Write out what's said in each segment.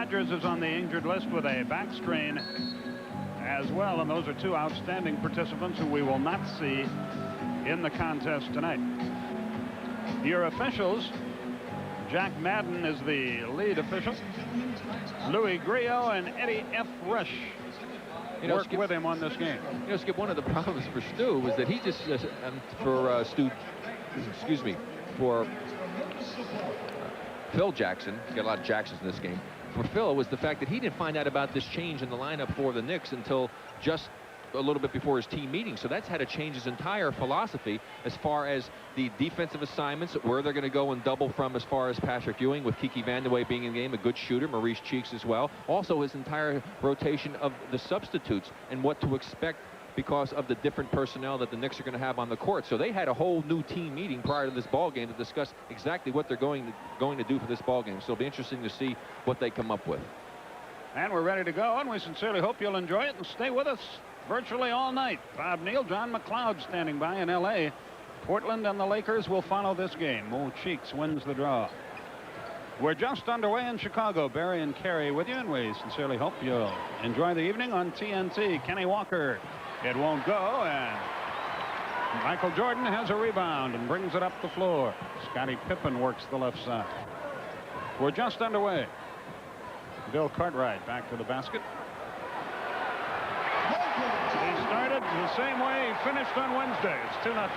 Rogers is on the injured list with a back strain as well, and those are two outstanding participants who we will not see in the contest tonight. Your officials: Jack Madden is the lead official. Louis Griot and Eddie F. Rush work with him on this game. You know, Skip, one of the problems for Stu was that he just, for Phil Jackson, got a lot of Jacksons in this game. For Phil, was the fact that he didn't find out about this change in the lineup for the Knicks until just a little bit before his team meeting. So that's had to change his entire philosophy as far as the defensive assignments, where they're going to go and double from, as far as Patrick Ewing, with Kiki Vandeweghe being in the game, a good shooter, Maurice Cheeks as well. Also his entire rotation of the substitutes and what to expect because of the different personnel that the Knicks are going to have on the court. So they had a whole new team meeting prior to this ball game to discuss exactly what they're going to do for this ball game. So it'll be interesting to see what they come up with. And we're ready to go, and we sincerely hope you'll enjoy it and stay with us virtually all night. Bob Neal, John McLeod standing by in L.A. Portland and the Lakers will follow this game. Mo Cheeks wins the draw. We're just underway in Chicago. Barry and Kerry with you, and we sincerely hope you'll enjoy the evening on TNT. Kenny Walker. It won't go, and Michael Jordan has a rebound and brings it up the floor. Scottie Pippen works the left side. We're just underway. Bill Cartwright back to the basket. He started the same way he finished on Wednesday. It's 2-0.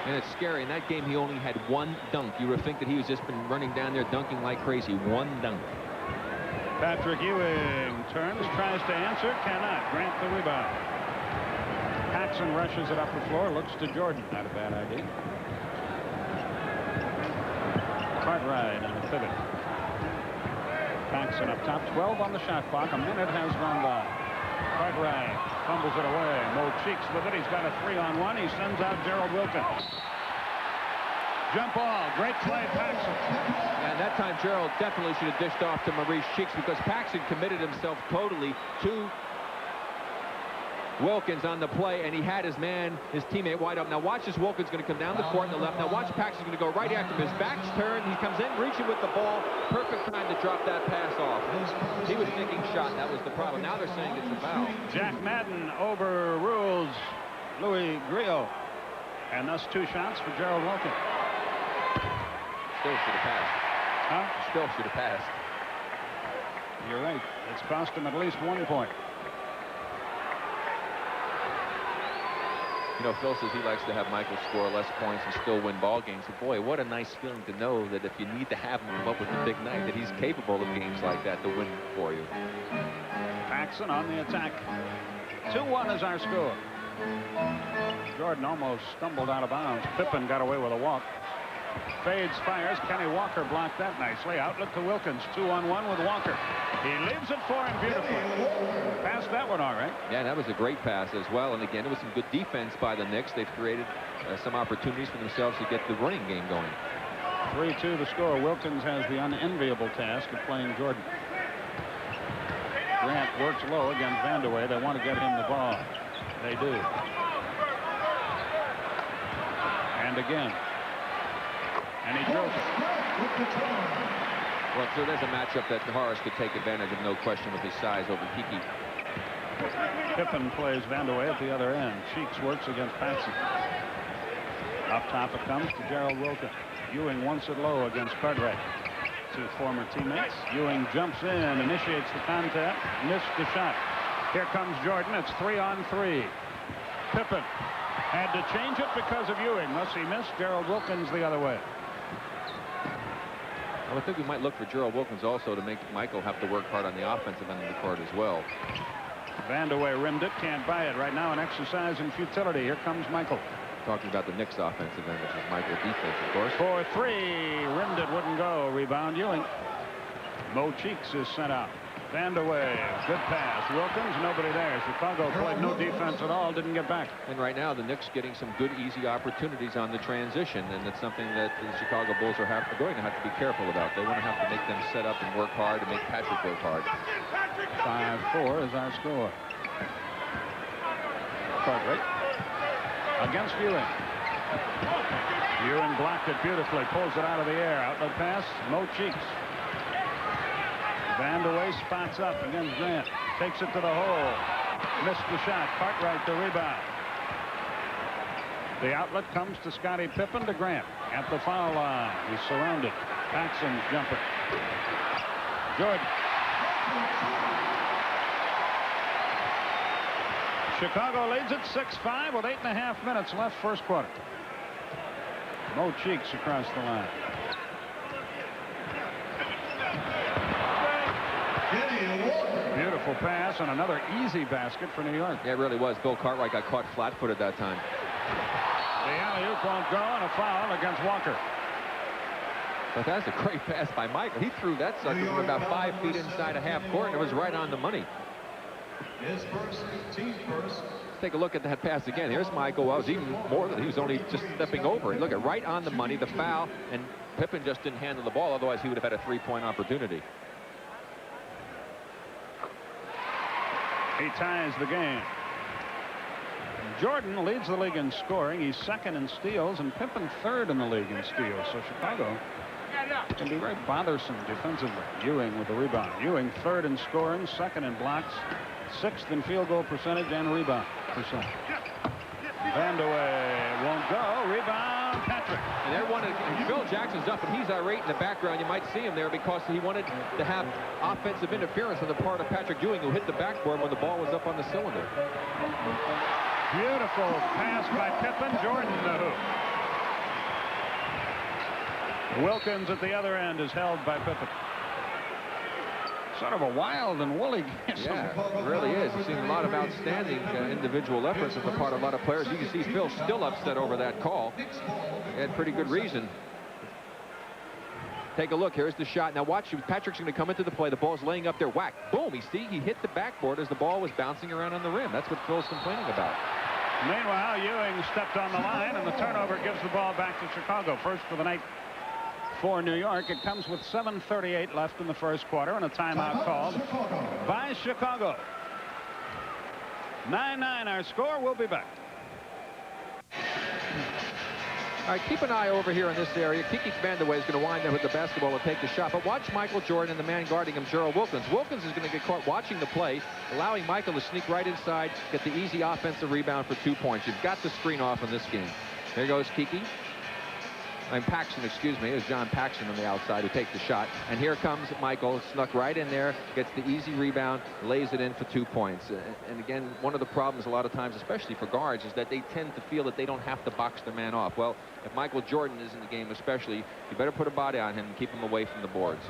And it's scary. In that game, he only had one dunk. You would think that he was just been running down there dunking like crazy. One dunk. Patrick Ewing turns, tries to answer, cannot. Grant the rebound. Paxson rushes it up the floor, looks to Jordan. Not a bad idea. Cartwright on the pivot. Paxson up top, 12 on the shot clock. A minute has gone by. Cartwright fumbles it away. Mo Cheeks with it. He's got a 3-on-1. He sends out Gerald Wilkins. Jump ball. Great play, Paxson. And that time, Gerald definitely should have dished off to Maurice Cheeks, because Paxson committed himself totally to Wilkins on the play, and he had his man, his teammate, wide open. Now watch this. Wilkins going to come down the court on the left. Now watch Paxson going to go right after him. His back's turned. He comes in, reaching with the ball. Perfect time to drop that pass off. He was thinking shot. That was the problem. Now they're saying it's a foul. Jack Madden overrules Louis Griot, and thus 2 shots for Gerald Wilkins. Still should have passed. Huh? Still should have passed. You're right. It's cost him at least 1 point. You know, Phil says he likes to have Michael score less points and still win ball games. And boy, what a nice feeling to know that if you need to have him come up with a big night, that he's capable of games like that to win for you. Paxson on the attack. 2-1 is our score. Jordan almost stumbled out of bounds. Pippen got away with a walk. Fades, fires. Kenny Walker blocked that nicely. Outlet to Wilkins. 2-on-1 with Walker. He leaves it for him beautifully. Passed that one all right. Yeah, that was a great pass as well. And again, it was some good defense by the Knicks. They've created some opportunities for themselves to get the running game going. 3-2 the score. Wilkins has the unenviable task of playing Jordan. Grant works low against Vandeweghe. They want to get him the ball. They do. And again. And he drills it. Well, so there's a matchup that Horace could take advantage of, no question, with his size over Kiki. Pippen plays Vandeweghe at the other end. Cheeks works against Paxson. Up top it comes to Gerald Wilkins. Ewing wants it low against Cartwright. 2 former teammates. Ewing jumps in, initiates the contact, missed the shot. Here comes Jordan. It's 3-on-3. Pippen had to change it because of Ewing. Thus he missed. Gerald Wilkins the other way. Well, I think we might look for Gerald Wilkins also to make Michael have to work hard on the offensive end of the court as well. Vandeweghe rimmed it, can't buy it. Right now an exercise in futility. Here comes Michael. Talking about the Knicks offensive end, which is Michael's defense, of course. For 3, rimmed it, wouldn't go. Rebound Ewing. Mo Cheeks is sent out. Vandeweghe, good pass. Wilkins, nobody there. Chicago played no defense at all, didn't get back. And right now, the Knicks getting some good, easy opportunities on the transition, and it's something that the Chicago Bulls are going to have to be careful about. They want to have to make them set up and work hard, and make Patrick work hard. 5-4 is our score. Cartwright against Ewing. Ewing blocked it beautifully, pulls it out of the air. Outlet pass, Mo Cheeks. Vandeweghe spots up against Grant. Takes it to the hole. Missed the shot. Cartwright the rebound. The outlet comes to Scottie Pippen to Grant. At the foul line. He's surrounded. Paxson's jumper. Jordan. Chicago leads it 6-5 with 8.5 minutes left first quarter. Mo Cheeks across the line. Beautiful pass and another easy basket for New York. Yeah, it really was. Bill Cartwright got caught flat-footed that time. The alley-oop won't go, and a foul against Walker. But that's a great pass by Michael. He threw that sucker from about 5 feet inside a half court, and it was right on the money. His first, team first. Take a look at that pass again. Here's Michael. Well, it was even more than he was only just stepping over it. Look at right on the money, the foul, and Pippen just didn't handle the ball. Otherwise, he would have had a three-point opportunity. He ties the game. Jordan leads the league in scoring. He's second in steals, and Pippen third in the league in steals. So Chicago can be very bothersome defensively. Ewing with the rebound. Ewing third in scoring, second in blocks, sixth in field goal percentage and rebound percentage. Vandeweghe won't go. Rebound, Patrick. And they wanted, Phil Jackson's up, and he's irate in the background. You might see him there because he wanted to have offensive interference on the part of Patrick Ewing, who hit the backboard when the ball was up on the cylinder. Beautiful pass by Pippen. Jordan the hoop. Wilkins at the other end is held by Pippen. Sort of a wild and woolly game. Yeah, it really is. You've seen a lot of outstanding individual efforts on the part of a lot of players. You can see Phil still upset over that call. He had pretty good reason. Take a look. Here's the shot. Now watch. Patrick's going to come into the play. The ball's laying up there. Whack. Boom. You see, he hit the backboard as the ball was bouncing around on the rim. That's what Phil's complaining about. Meanwhile, Ewing stepped on the line, and the turnover gives the ball back to Chicago. First for the night for New York. It comes with 7:38 left in the first quarter, and a timeout called by Chicago. 9-9 our score. We'll be back. All right, keep an eye over here in this area. Kiki Vandeweghe is going to wind up with the basketball and take the shot. But watch Michael Jordan and the man guarding him, Gerald Wilkins. Wilkins is going to get caught watching the play, allowing Michael to sneak right inside, get the easy offensive rebound for 2 points. You've got to screen off in this game. There goes Kiki. Paxson, excuse me. It was John Paxson on the outside who takes the shot. And here comes Michael, snuck right in there, gets the easy rebound, lays it in for 2 points. And again, one of the problems a lot of times, especially for guards, is that they tend to feel that they don't have to box their man off. Well, if Michael Jordan is in the game especially, you better put a body on him and keep him away from the boards.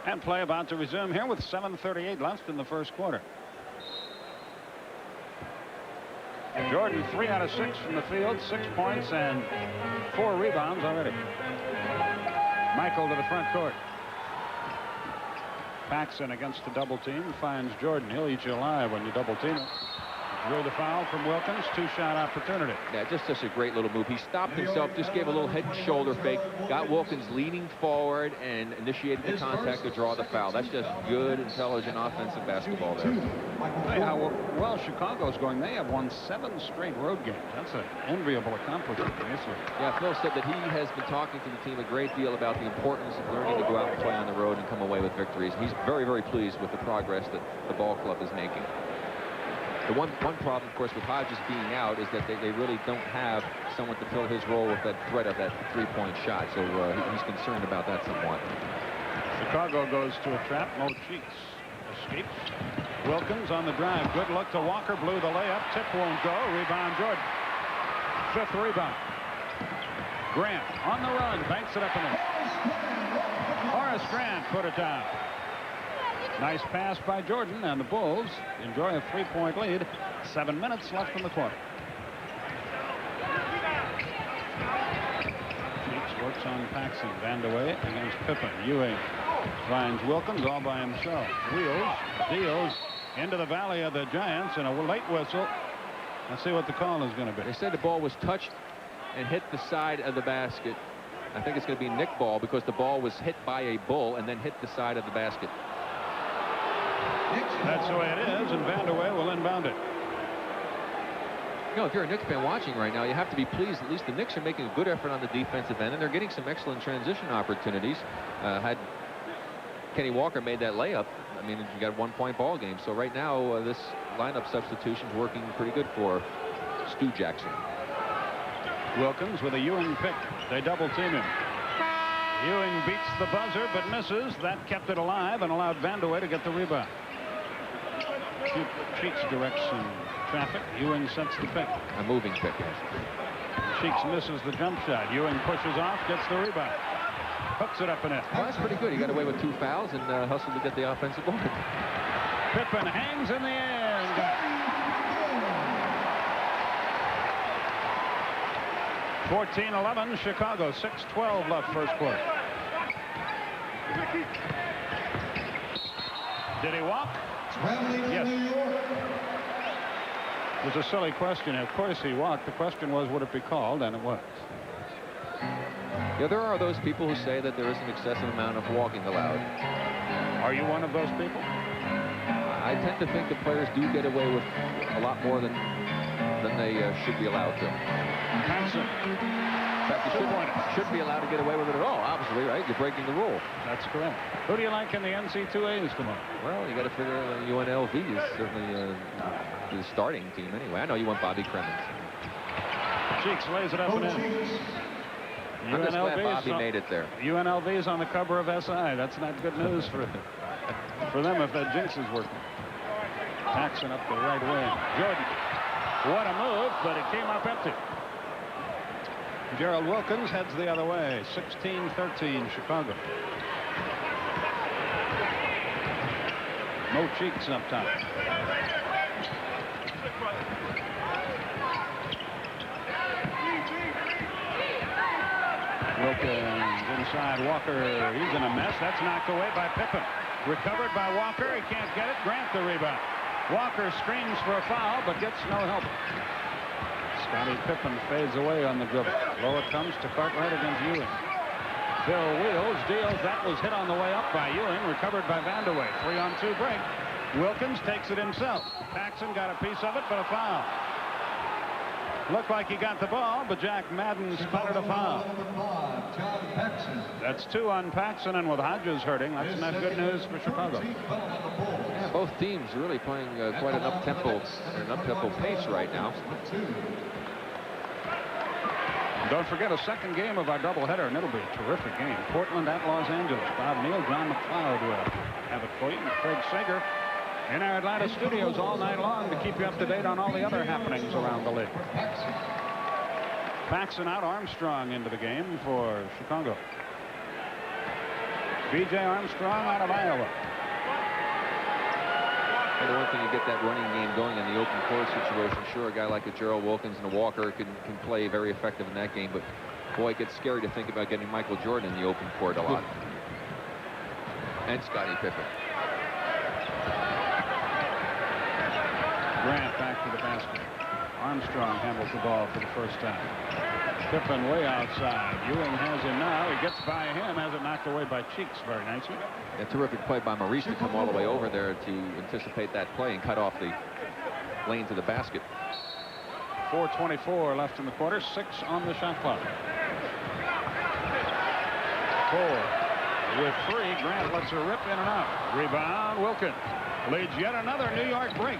And play about to resume here with 7:38 left in the first quarter. Jordan 3 out of 6 from the field, 6 points and 4 rebounds already. Michael to the front court. Paxson against the double team finds Jordan. He'll eat you alive when you double team it. Drew the foul from Wilkins. 2-shot opportunity. Yeah, just such a great little move. He stopped himself, just gave a little head and shoulder fake, got Wilkins leaning forward and initiated the contact to draw the foul. That's just good, intelligent offensive basketball there. Tell you how well Chicago's going. They have won 7 straight road games. That's an enviable accomplishment. Yeah, Phil said that he has been talking to the team a great deal about the importance of learning to go out and play on the road and come away with victories. He's very, very pleased with the progress that the ball club is making. The one problem, of course, with Hodges being out is that they really don't have someone to fill his role with that threat of that three-point shot. So he's concerned about that somewhat. Chicago goes to a trap. Mo Cheeks escapes. Wilkins on the drive. Good look to Walker. Blew the layup. Tip won't go. Rebound Jordan. 5th rebound. Grant on the run. Banks it up and in. Horace Grant put it down. Nice pass by Jordan, and the Bulls enjoy a 3-point lead. 7 minutes left in the quarter. Cheeks works on Paxson. Vandeweghe against Pippen. Ewing finds Wilkins all by himself. Wheels, deals into the valley of the Giants, and a late whistle. Let's see what the call is going to be. They said the ball was touched and hit the side of the basket. I think it's going to be Nick ball because the ball was hit by a Bull and then hit the side of the basket. That's the way it is, and Vandeweghe will inbound it. You know, if you're a Knicks fan watching right now, you have to be pleased. At least the Knicks are making a good effort on the defensive end, and they're getting some excellent transition opportunities. Had Kenny Walker made that layup, I mean, you got a 1-point ball game. So right now, this lineup substitution is working pretty good for Stu Jackson. Wilkins with a Ewing pick. They double team him. Ewing beats the buzzer but misses. That kept it alive and allowed Vandeweghe to get the rebound. Cheeks directs some traffic. Ewing sets the pick. A moving pick. Cheeks misses the jump shot. Ewing pushes off, gets the rebound. Hooks it up and in. Well, that's pretty good. He got away with 2 fouls and hustled to get the offensive board. Pippen hangs in the air and got it. 14-11 Chicago. 6:12 left first quarter. Did he walk? Yes. It was a silly question. Of course he walked. The question was, would it be called? And it was. Yeah, there are those people who say that there is an excessive amount of walking allowed. Are you one of those people? I tend to think that players do get away with a lot more than they should be allowed to. Hanson. In fact, you shouldn't be allowed to get away with it at all. Obviously, right? You're breaking the rule. That's correct. Who do you like in the NC2As tomorrow? Well, you got to figure UNLV is certainly the starting team anyway. I know you want Bobby Cremens. Cheeks lays it up and in. I'm just glad Bobby made it there. UNLV is on the cover of SI. That's not good news for them if that jinx is working. Paxson up the right wing. Jordan. What a move, but it came up empty. Gerald Wilkins heads the other way. 16-13 Chicago. Mo Cheeks up top. Wilkins inside. Walker, he's in a mess. That's knocked away by Pippen. Recovered by Walker. He can't get it. Grant the rebound. Walker screams for a foul, but gets no help. Scottie Pippen fades away on the dribble. Low it comes to Cartwright against Ewing. Bill Wheels deals. That was hit on the way up by Ewing. Recovered by Vandeweghe. 3-on-2 break. Wilkins takes it himself. Paxson got a piece of it, but a foul. Looked like he got the ball, but Jack Madden spotted a foul. That's 2 on Paxson, and with Hodges hurting, that's not good news for Chicago. Yeah, both teams really playing quite an up-tempo pace right now. Don't forget a second game of our doubleheader, and it'll be a terrific game. Portland at Los Angeles. Bob Neal, John McLeod will have it for you. And Craig Sager in our Atlanta studios all night long to keep you up to date on all the other happenings around the league. Paxson out, Armstrong into the game for Chicago. B.J. Armstrong out of Iowa. Well, the one thing, you get that running game going in the open court situation. Sure, a guy like a Gerald Wilkins and a Walker can play very effective in that game, but boy, it gets scary to think about getting Michael Jordan in the open court a lot. And Scottie Pippen. Grant back to the basket. Armstrong handles the ball for the first time. Pippen way outside. Ewing has him now. He gets by him, has it knocked away by Cheeks very nicely. A terrific play by Maurice to come all the way over there to anticipate that play and cut off the lane to the basket. 4:24 left in the quarter. 6 on the shot clock. 4 with 3. Grant lets her rip in and out. Rebound, Wilkins. Leads yet another New York break.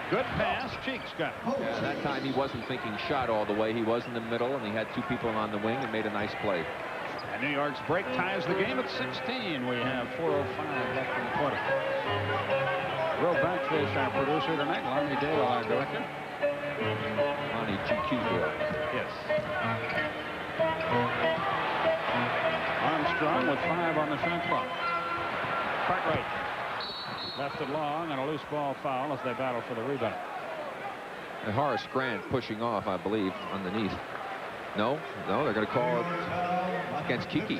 Good pass. Cheeks got it. Yeah, that time he wasn't thinking shot all the way. He was in the middle, and he had 2 people on the wing and made a nice play. And New York's break ties the game at 16. We have 4:05 left in the quarter. Will Backfish, our producer tonight. Lonnie Dale, our director. Lonnie GQ Dale. Yes. Armstrong with 5 on the shot clock. Cartwright left it long, and a loose ball foul as they battle for the rebound. And Horace Grant pushing off, I believe, underneath. No, they're going to call it against Kiki.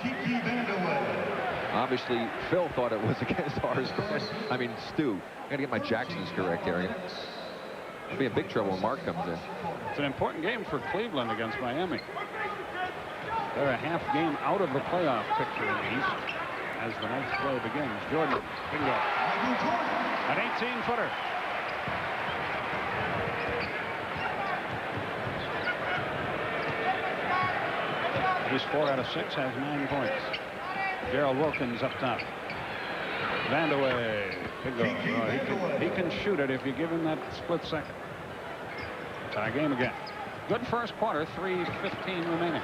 Kiki Vandeweghe. Obviously, Phil thought it was against Horace Grant. I mean, Stu. I got to get my Jacksons correct here. It'll be in big trouble when Mark comes in. It's an important game for Cleveland against Miami. They're a half game out of the playoff picture in the East as the next play begins. Jordan, bingo. An 18-footer. He's 4 out of 6, has 9 points. Gerald Wilkins up top. Vandeweghe. Big goal. Oh, he can shoot it if you give him that split second. Tie game again. Good first quarter. 3:15 remaining.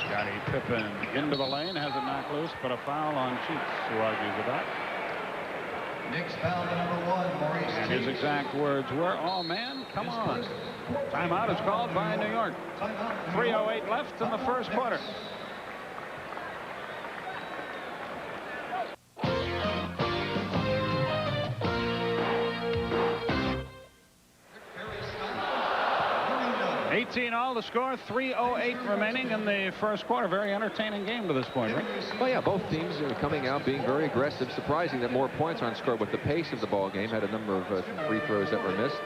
Scottie Pippen into the lane, has it knocked loose, but a foul on Cheeks, who argues about. Knicks foul number 1, Maurice Cheeks. And his exact words were, "Oh man, come on." Timeout is called by New York. 3:08 left in the first quarter. All the score. 3:08 remaining in the first quarter. Very entertaining game to this point, right? Well, yeah, both teams are coming out being very aggressive. Surprising that more points aren't scored with the pace of the ball game. Had a number of free throws that were missed.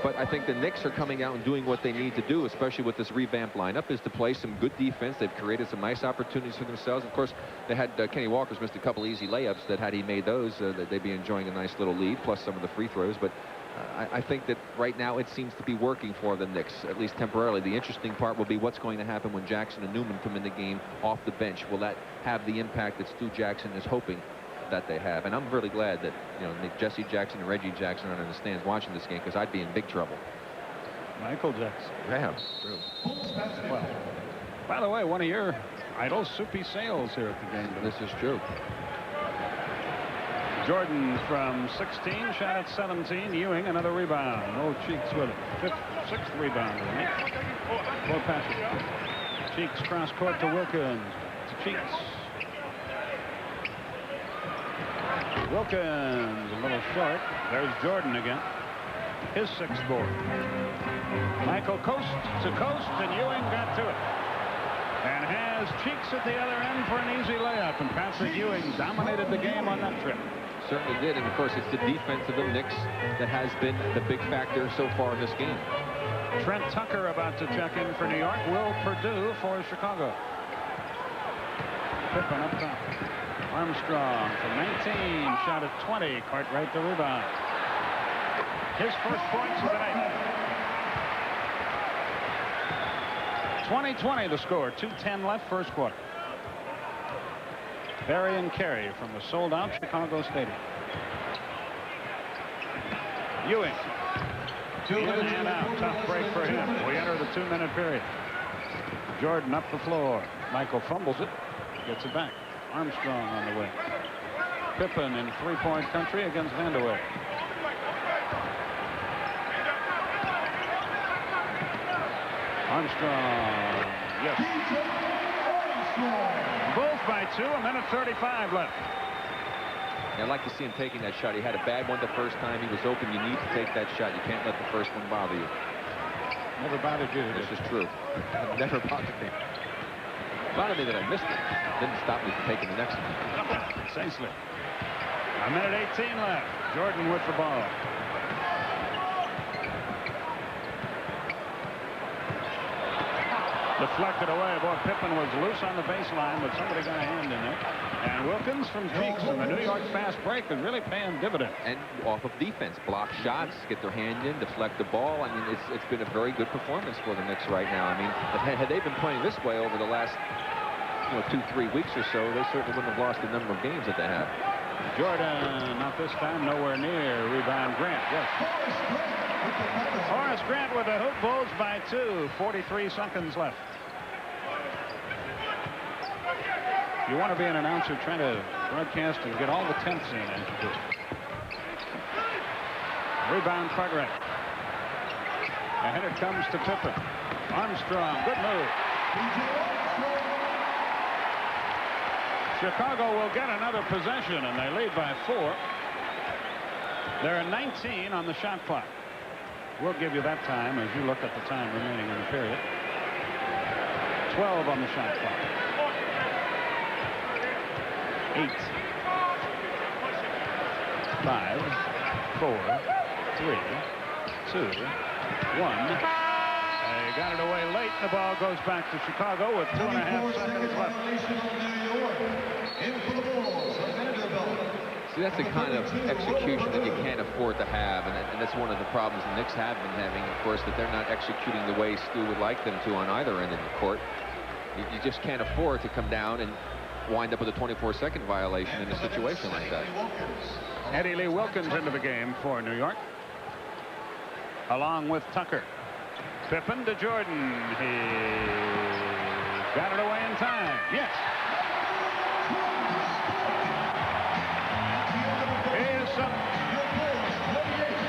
But I think the Knicks are coming out and doing what they need to do, especially with this revamped lineup, is to play some good defense. They've created some nice opportunities for themselves. Of course, they had Kenny Walker's missed a couple easy layups that had he made those, they'd be enjoying a nice little lead, plus some of the free throws. But I think that right now it seems to be working for the Knicks, at least temporarily. The interesting part will be what's going to happen when Jackson and Newman come in the game off the bench. Will that have the impact that Stu Jackson is hoping that they have? And I'm really glad that, you know, Jesse Jackson and Reggie Jackson aren't in the stands watching this game, because I'd be in big trouble. Michael Jackson. Yeah, true. Well, by the way, one of your idols, Soupy Sales, here at the game. This is true. Jordan from 16, shot at 17. Ewing, another rebound. No Cheeks with it. Sixth rebound. For Patrick. Cheeks cross court to Wilkins. To Cheeks. Wilkins a little short. There's Jordan again. His sixth board. Michael coast to coast, and Ewing got to it. And has Cheeks at the other end for an easy layup. And Patrick Ewing dominated the game on that trip. Certainly did, and of course it's the defense of the Knicks that has been the big factor so far in this game. Trent Tucker about to check in for New York. Will Perdue for Chicago. Pippen up top. Armstrong from 19, shot at 20. Cartwright the rebound. His first points of the night. 20-20 the score. 2:10 left first quarter. Barry and Carey from the sold-out Chicago Stadium. Ewing. In and out. Tough break for him. We enter the 2-minute period. Jordan up the floor. Michael fumbles it. Gets it back. Armstrong on the way. Pippen in three-point country against Vandeweghe. Armstrong. Yes. Both by 2, 1:35 left. Yeah, I'd like to see him taking that shot. He had a bad one the first time. He was open. You need to take that shot. You can't let the first one bother you. Never bothered you. This is true. Never bothered me. Bothered me that I missed it. Didn't stop me from taking the next one. Precisely. 1:18 left. Jordan with the ball. Deflected away. Boy, Pippen was loose on the baseline, but somebody got a hand in there. And Wilkins from Cheeks and the New York fast break is really paying dividends. And off of defense, block shots, get their hand in, deflect the ball. I mean, it's been a very good performance for the Knicks right now. I mean, had they been playing this way over the last 2-3 weeks or so, they certainly wouldn't have lost the number of games that they have. Jordan, not this time, nowhere near. Rebound, Grant, yes. Horace Grant with the hoop, Bulls by 2. 43 seconds left. You want to be an announcer trying to broadcast and get all the tenths in as you do. Rebound, Cartwright. And it comes to Pippen. Armstrong, good move. Chicago will get another possession, and they lead by 4. There are 19 on the shot clock. We'll give you that time as you look at the time remaining in the period. 12 on the shot clock. 8, 5, 4, 3, 2, 1. They got it away late. The ball goes back to Chicago with 2.5 seconds left. See, that's the kind of execution that you can't afford to have, and that's one of the problems the Knicks have been having, of course, that they're not executing the way Stu would like them to on either end of the court. You just can't afford to come down and wind up with a 24-second violation in a situation like that. Eddie Lee Wilkins into the game for New York, along with Tucker. Pippen to Jordan. He got it away in time. Yes. Here's some.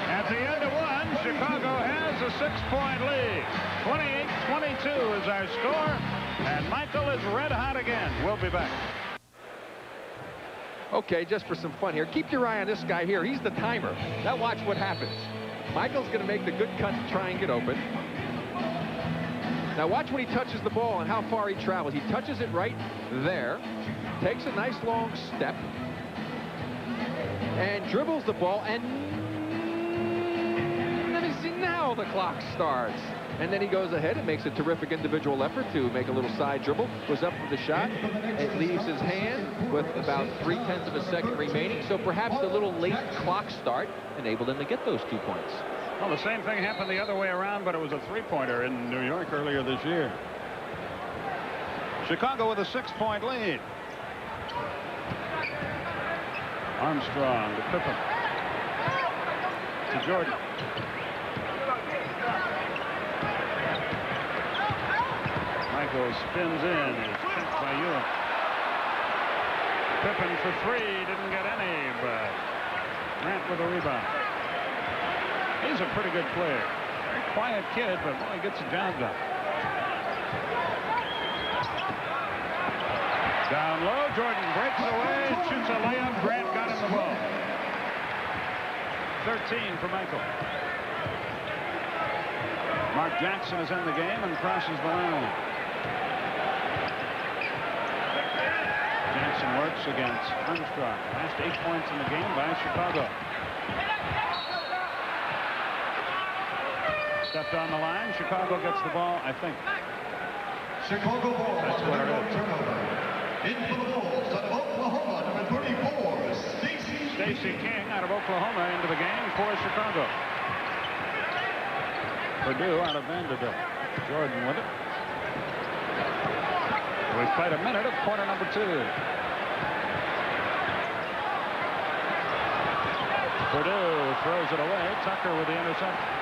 At the end of one, Chicago has a 6-point lead. 28-22 is our score, and Michael is red hot again. We'll be back. Okay, just for some fun here, keep your eye on this guy here. He's the timer. Now watch what happens. Michael's going to make the good cut to try and get open. Now watch when he touches the ball and how far he travels. He touches it right there, takes a nice long step, and dribbles the ball, and let me see, now the clock starts. And then he goes ahead and makes a terrific individual effort to make a little side dribble. Goes up for the shot. It leaves his hand with about 0.3 of a second remaining. So perhaps the little late clock start enabled him to get those 2 points. Well, the same thing happened the other way around, but it was a 3-pointer in New York earlier this year. Chicago with a 6-point lead. Armstrong to Pippen. To Jordan. Michael spins in. Is picked by Ewing. Pippen for 3. Didn't get any, but Grant with a rebound. He's a pretty good player. Very quiet kid, but boy, he gets the job done. Down low, Jordan breaks away, shoots a layup. Grant got him the ball. 13 for Michael. Mark Jackson is in the game and crosses the line. Jackson works against Armstrong. Last 8 points in the game by Chicago. Stepped on the line. Chicago gets the ball, I think. Chicago ball. That's what it is. In for the Bulls out of Oklahoma, number 34, Stacey King out of Oklahoma into the game for Chicago. Purdue out of Vanderbilt. Jordan with it. We've played a minute of quarter number 2. Purdue throws it away. Tucker with the interception.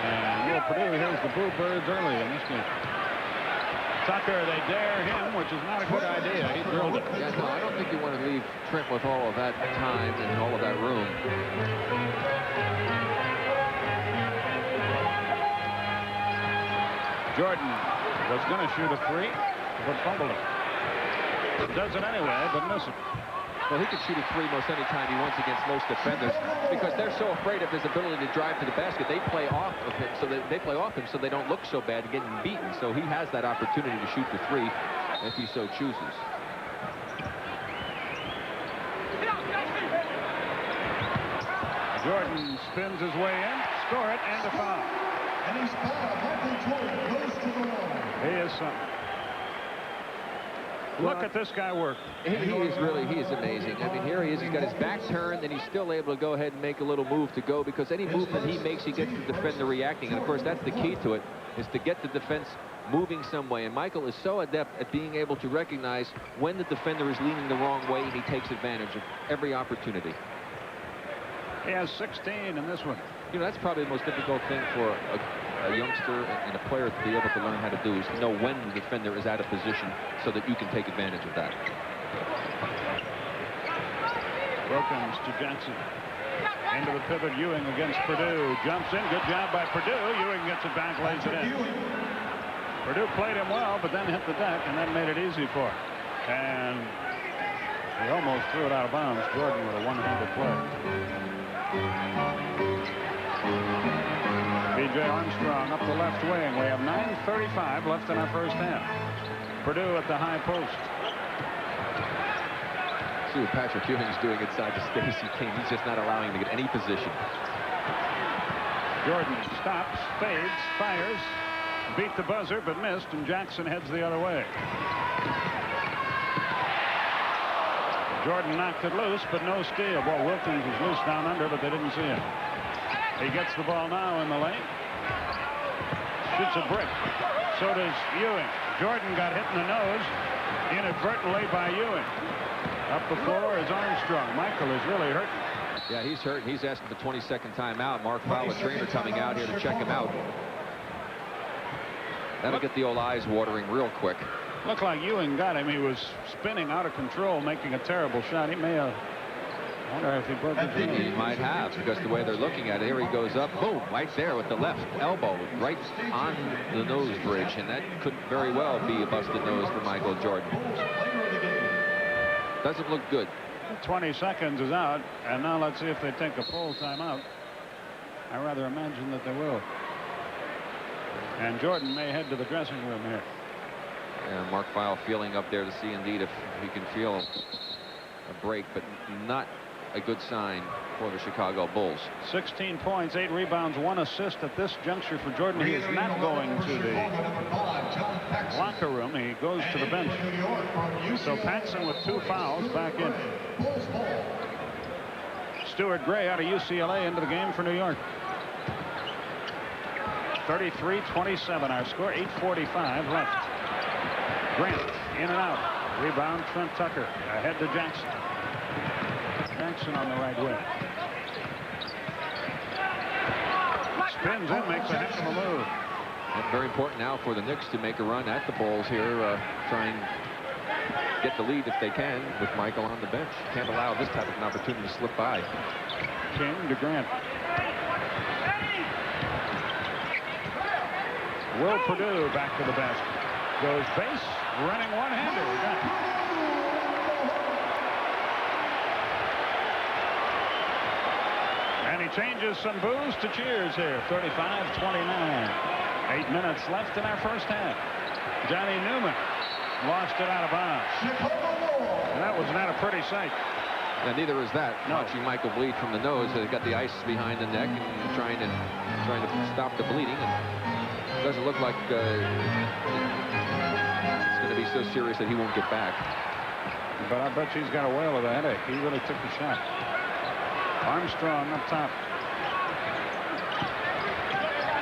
And Will Purdue hears the Boo Birds early in this game. Tucker, they dare him, which is not a good idea. He drilled it. Yeah, no, I don't think you want to leave Trent with all of that time and all of that room. Jordan was going to shoot a 3, but fumbled it. Does it anyway, but misses it. Well, he can shoot a 3 most any time he wants against most defenders because they're so afraid of his ability to drive to the basket. They play off of him, so they play off him so they don't look so bad getting beaten. So he has that opportunity to shoot the 3 if he so chooses. Jordan spins his way in, score it, and a foul. and he's fouled. Michael Jordan goes to the line. He is something. Look at this guy work. He is amazing. I mean, here he is. He's got his back turned, and he's still able to go ahead and make a little move to go, because any movement he makes, he gets the defender reacting. And, of course, that's the key to it, is to get the defense moving some way. And Michael is so adept at being able to recognize when the defender is leaning the wrong way, and he takes advantage of every opportunity. He has 16 in this one. You know, that's probably the most difficult thing for a youngster and a player to be able to learn how to do, is to know when the defender is out of position so that you can take advantage of that. Wilkins to Jackson. Into the pivot, Ewing against Purdue. Jumps in. Good job by Purdue. Ewing gets it back, lays it in. Purdue played him well, but then hit the deck, and that made it easy for him. And he almost threw it out of bounds. Jordan with a one-handed play. B.J. Armstrong up the left wing. We have 9:35 left in our first half. Purdue at the high post. See what Patrick Ewing's doing inside the Stacey King. He's just not allowing him to get any position. Jordan stops, fades, fires, beat the buzzer, but missed, and Jackson heads the other way. Jordan knocked it loose, but no steal. Well, Wilkins was loose down under, but they didn't see him. He gets the ball now in the lane. Shoots a brick. So does Ewing. Jordan got hit in the nose inadvertently by Ewing. Up the floor is Armstrong. Michael is really hurt. Yeah, he's hurt. He's asking for 20-second timeout. Mark Fowler, trainer, coming out here to check him out. That'll get the old eyes watering real quick. Looked like Ewing got him. He was spinning out of control, making a terrible shot. He may have. I wonder if he broke his nose. He might have, because the way they're looking at it, here he goes up, boom, right there with the left elbow, right on the nose bridge, and that could very well be a busted nose for Michael Jordan. Doesn't look good. 20 seconds is out, and now let's see if they take a full timeout. I rather imagine that they will. And Jordan may head to the dressing room here. And Mark Fowler feeling up there to see indeed if he can feel a break, but not a good sign for the Chicago Bulls. 16 points, 8 rebounds, 1 assist at this juncture for Jordan. He is not going to the locker room. He goes to the bench. So Paxson with 2 fouls back in. Stuart Gray out of UCLA into the game for New York. 33-27 our score. 8:45 left. Grant in and out. Rebound Trent Tucker. Ahead to Jackson. Jackson on the right wing. Spins in, makes a heck of a move. And very important now for the Knicks to make a run at the Bulls here. Try and get the lead if they can with Michael on the bench. Can't allow this type of an opportunity to slip by. King to Grant. Will Purdue back to the basket. Goes base, running one-hander. And he changes some boos to cheers here. 35-29. 8 minutes left in our first half. Johnny Newman lost it out of bounds. And that was not a pretty sight. And neither is that. No. Watching Michael bleed from the nose. He's got the ice behind the neck and trying to stop the bleeding. And it doesn't look like it's going to be so serious that he won't get back. But I bet he's got a whale of a headache. He really took the shot. Armstrong up top.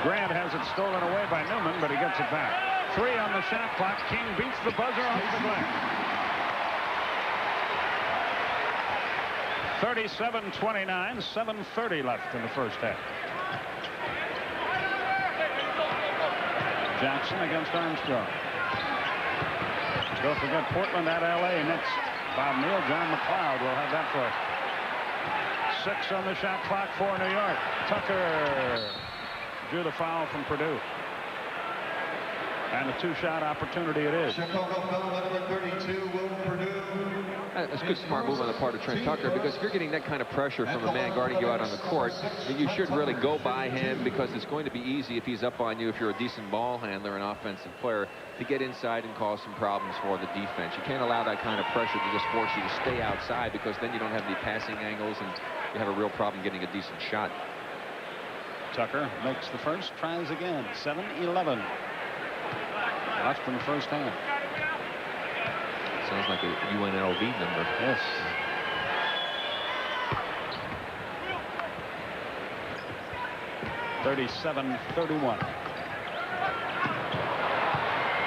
Grant has it stolen away by Newman, but he gets it back. 3 on the shot clock. King beats the buzzer off the glass. 37-29, 7:30 left in the first half. Jackson against Armstrong. Don't forget Portland at LA next. Bob Neal, John McLeod will have that for us. 6 on the shot clock for New York. Tucker drew the foul from Purdue. And a 2-shot opportunity it is. Chicago foul number 32, Will Purdue. That's a good smart move on the part of Trent Tucker, because if you're getting that kind of pressure from a man guarding you out on the court, then you should really go by him, because it's going to be easy if he's up on you, if you're a decent ball handler, an offensive player, to get inside and cause some problems for the defense. You can't allow that kind of pressure to just force you to stay outside, because then you don't have any passing angles and you have a real problem getting a decent shot. Tucker makes the first, tries again. 7-11 left in the first half. Sounds like a UNLV number. Yes. (37-31).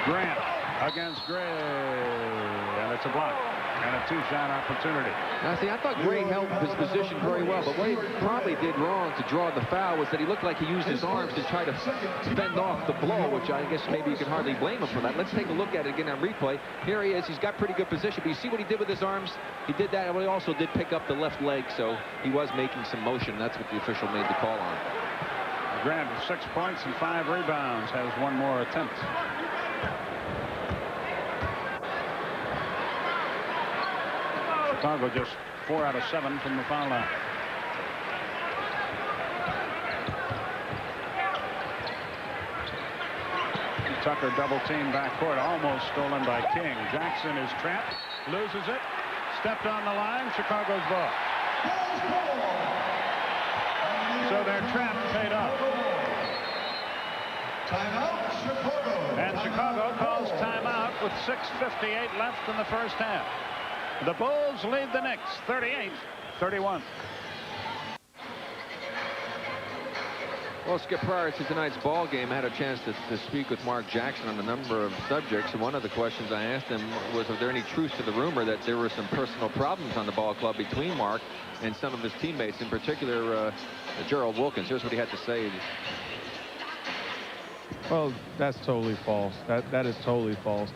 Grant against Gray, and it's a block and a 2-shot opportunity. Now, see, I thought Gray held his position very well, but what he probably did wrong to draw the foul was that he looked like he used his arms to try to fend off the blow, which I guess maybe you can hardly blame him for that. Let's take a look at it again on replay. Here he is. He's got pretty good position, but you see what he did with his arms? He did that, but he also did pick up the left leg, so he was making some motion. That's what the official made the call on. Grant with 6 points and 5 rebounds has 1 more attempt. Chicago just 4 out of 7 from the foul line. Tucker double team backcourt, almost stolen by King. Jackson is trapped, loses it, stepped on the line. Chicago's ball. So their trap paid off. Timeout, Chicago. And Chicago calls timeout with 6:58 left in the first half. The Bulls lead the Knicks 38-31. Well, Skip, prior to tonight's ball game, I had a chance to speak with Mark Jackson on a number of subjects. And one of the questions I asked him was there any truth to the rumor that there were some personal problems on the ball club between Mark and some of his teammates, in particular Gerald Wilkins. Here's what he had to say. Well, that's totally false. That is totally false.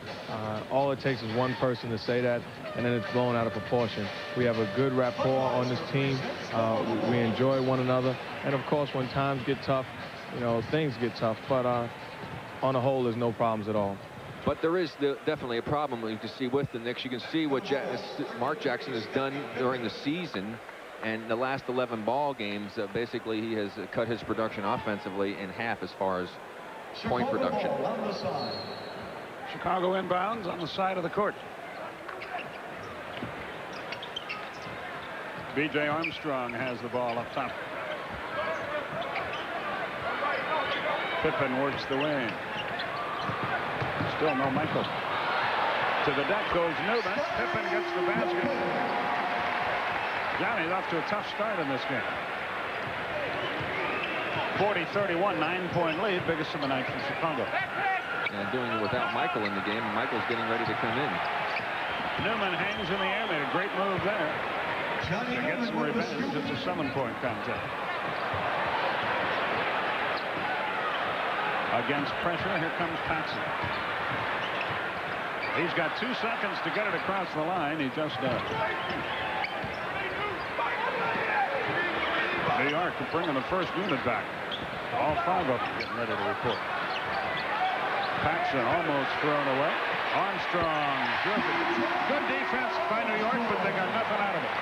All it takes is one person to say that, and then it's blown out of proportion. We have a good rapport on this team. We enjoy one another. And, of course, when times get tough, you know, things get tough. But on the whole, there's no problems at all. But there is definitely a problem you can see with the Knicks. You can see what Mark Jackson has done during the season. And the last 11 ball games, basically, he has cut his production offensively in half as far as point production. Chicago inbounds on the side of the court. B.J. Armstrong has the ball up top. Pippen works the wing. Still no Michael. To the deck goes Newman. Pippen gets the basket. Johnny's off to a tough start in this game. 40-31, 9-point lead, biggest of the night for Chicago. And doing it without Michael in the game. Michael's getting ready to come in. Newman hangs in the air, made a great move there. To get some revenge. It's a 7-point contest. Against pressure, here comes Paxson. He's got 2 seconds to get it across the line. He just does. New York bringing the first unit back. All 5 of them getting ready to report. Paxson almost thrown away. Armstrong. Good defense by New York, but they got nothing out of it.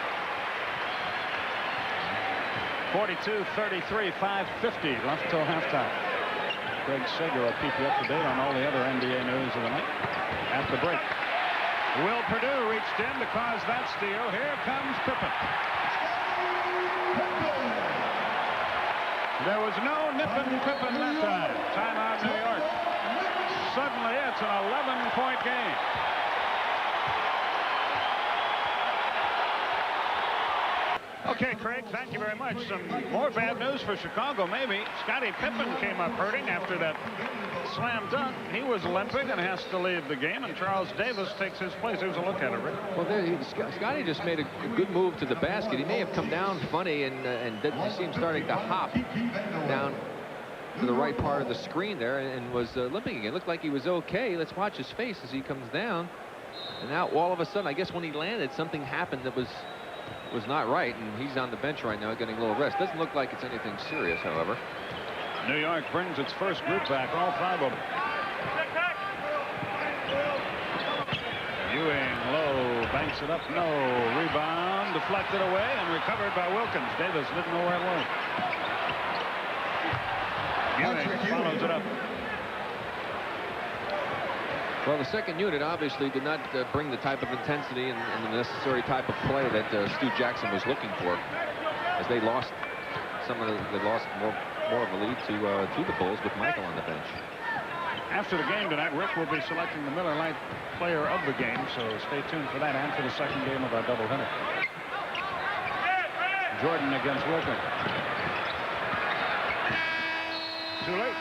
42-33, 5:50 left till halftime. Greg Sager will keep you up to date on all the other NBA news of the night at the break. Will Perdue reached in to cause that steal. Here comes Pippen. There was no nipping Pippen that time. Timeout New York. Suddenly it's an 11-point game. Okay, Craig, thank you very much. Some more bad news for Chicago, maybe. Scottie Pippen came up hurting after that slam dunk. He was limping and has to leave the game, and Charles Davis takes his place. Here's a look at it, Rick. Well, Scottie just made a good move to the basket. He may have come down funny, and you see him starting to hop down to the right part of the screen there and was limping again. Looked like he was okay. Let's watch his face as he comes down. And now, all of a sudden, I guess when he landed, something happened that was not right, and he's on the bench right now getting a little rest. Doesn't look like it's anything serious, however. New York brings its first group back, all 5 of them. Ewing low, banks it up, no. Rebound, deflected away, and recovered by Wilkins. Davis didn't know where it was. Ewing follows it up. Well, the second unit obviously did not bring the type of intensity and the necessary type of play that Stu Jackson was looking for, as they lost more of the lead to the Bulls with Michael on the bench. After the game tonight, Rick will be selecting the Miller Lite player of the game, so stay tuned for that and for the second game of our doubleheader. Jordan against Wilkins. Too late.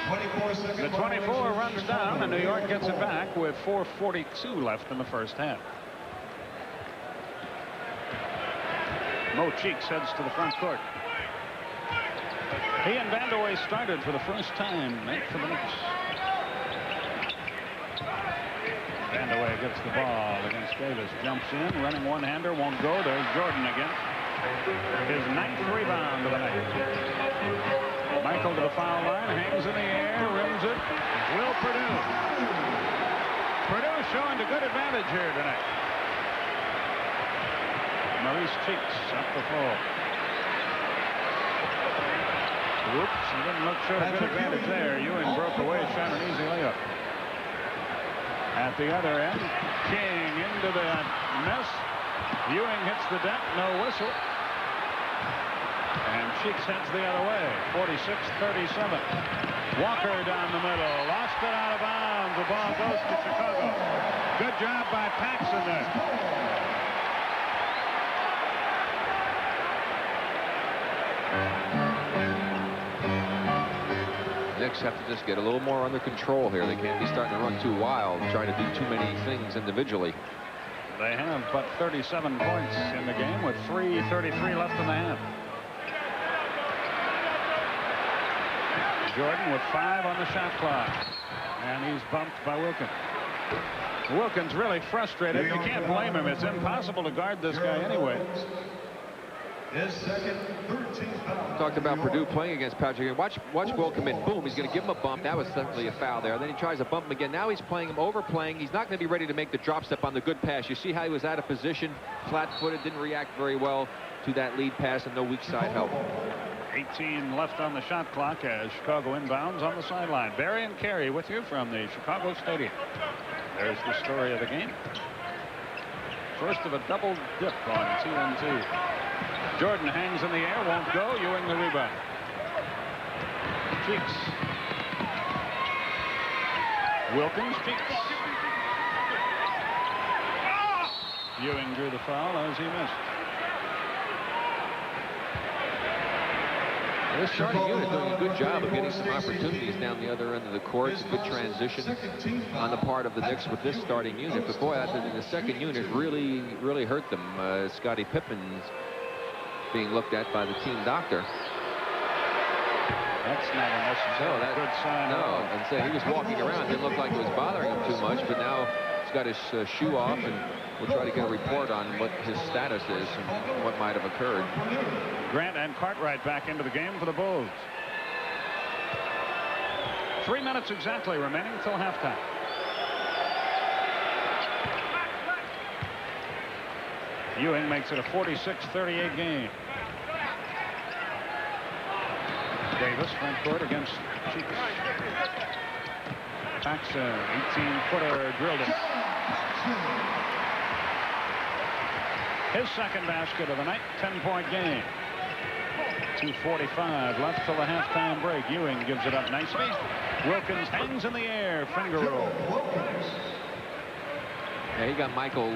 The 24 runs down, and New York gets it back with 4:42 left in the first half. Mo Cheeks heads to the front court. He and Vandeweghe started for the first time for the Knicks. Vandeweghe gets the ball against Davis. Jumps in, running one-hander, won't go. There's Jordan again. His 9th rebound of the night. Michael to the foul line, hangs in the air, rims it. Will Perdue. Perdue showing a good advantage here tonight. Maurice Cheeks up the floor. Whoops, he didn't look sure a good advantage there. Ewing broke away, shot an easy layup. At the other end, King into the mess. Ewing hits the deck, no whistle. And Cheeks heads the other way. 46-37. Walker down the middle. Lost it out of bounds. The ball goes to Chicago. Good job by Paxson there. Knicks have to just get a little more under control here. They can't be starting to run too wild, trying to do too many things individually. They have but 37 points in the game with 3:33 left in the half. Jordan with 5 on the shot clock. And he's bumped by Wilkins. Wilkins really frustrated. You can't blame him. It's impossible to guard this guy anyway. His second 13th foul. Talked about Purdue playing against Patrick. Watch Will come in. Boom. He's going to give him a bump. That was certainly a foul there. Then he tries to bump him again. Now he's playing him, overplaying. He's not going to be ready to make the drop step on the good pass. You see how he was out of position, flat-footed, didn't react very well to that lead pass, and no weak side help. 18 left on the shot clock as Chicago inbounds on the sideline. Barry and Carey with you from the Chicago Stadium. There's the story of the game. First of a double dip on TNT. Jordan hangs in the air, won't go. Ewing the rebound. Cheeks. Wilkins, Cheeks. Ewing drew the foul as he missed. This starting unit doing a good job of getting some opportunities down the other end of the court. It's a good transition on the part of the Knicks with this starting unit. But boy, I think the second unit really hurt them. Scottie Pippen being looked at by the team doctor. That's not a necessarily good sign. No, and so he was walking around. Didn't look like it was bothering him too much, but now he's got his shoe off, and we'll try to get a report on what his status is and what might have occurred. Grant and Cartwright back into the game for the Bulls. 3 minutes exactly remaining until halftime. Ewing makes it a 46-38 game. Davis front court against Cheeks. Paxson, 18-footer, drilled him. His second basket of the night, 10-point game. 2:45 left till the halftime break. Ewing gives it up nicely. Wilkins hangs in the air, finger roll. Yeah, he got Michael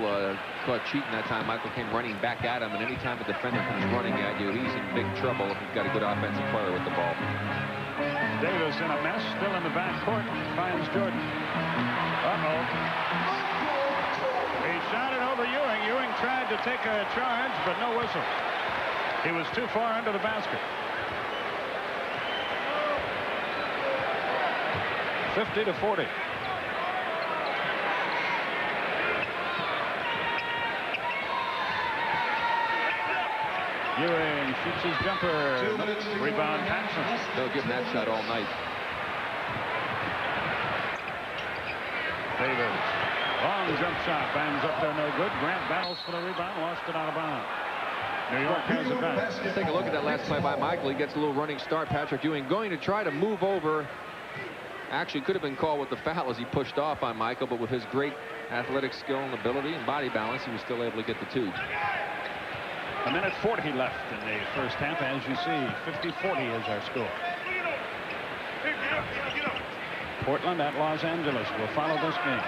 caught cheating that time. Michael came running back at him, and anytime a defender comes running at you, he's in big trouble if you've got a good offensive player with the ball. Davis in a mess, still in the back court, finds Jordan. Uh-oh. He shot it over Ewing. Ewing tried to take a charge, but no whistle. He was too far under the basket. 50-40. Ewing shoots his jumper. Rebound Paxson. They'll give him that shot all night. Davis. Long jump shot. Bangs up there, no good. Grant battles for the rebound. Lost it out of bounds. New York has it back. Let's take a look at that last play by Michael. He gets a little running start. Patrick Ewing going to try to move over. Actually could have been called with the foul as he pushed off on Michael, but with his great athletic skill and ability and body balance, he was still able to get the two. A minute 40 left in the first half. As you see, 50-40 is our score. Portland at Los Angeles will follow this game.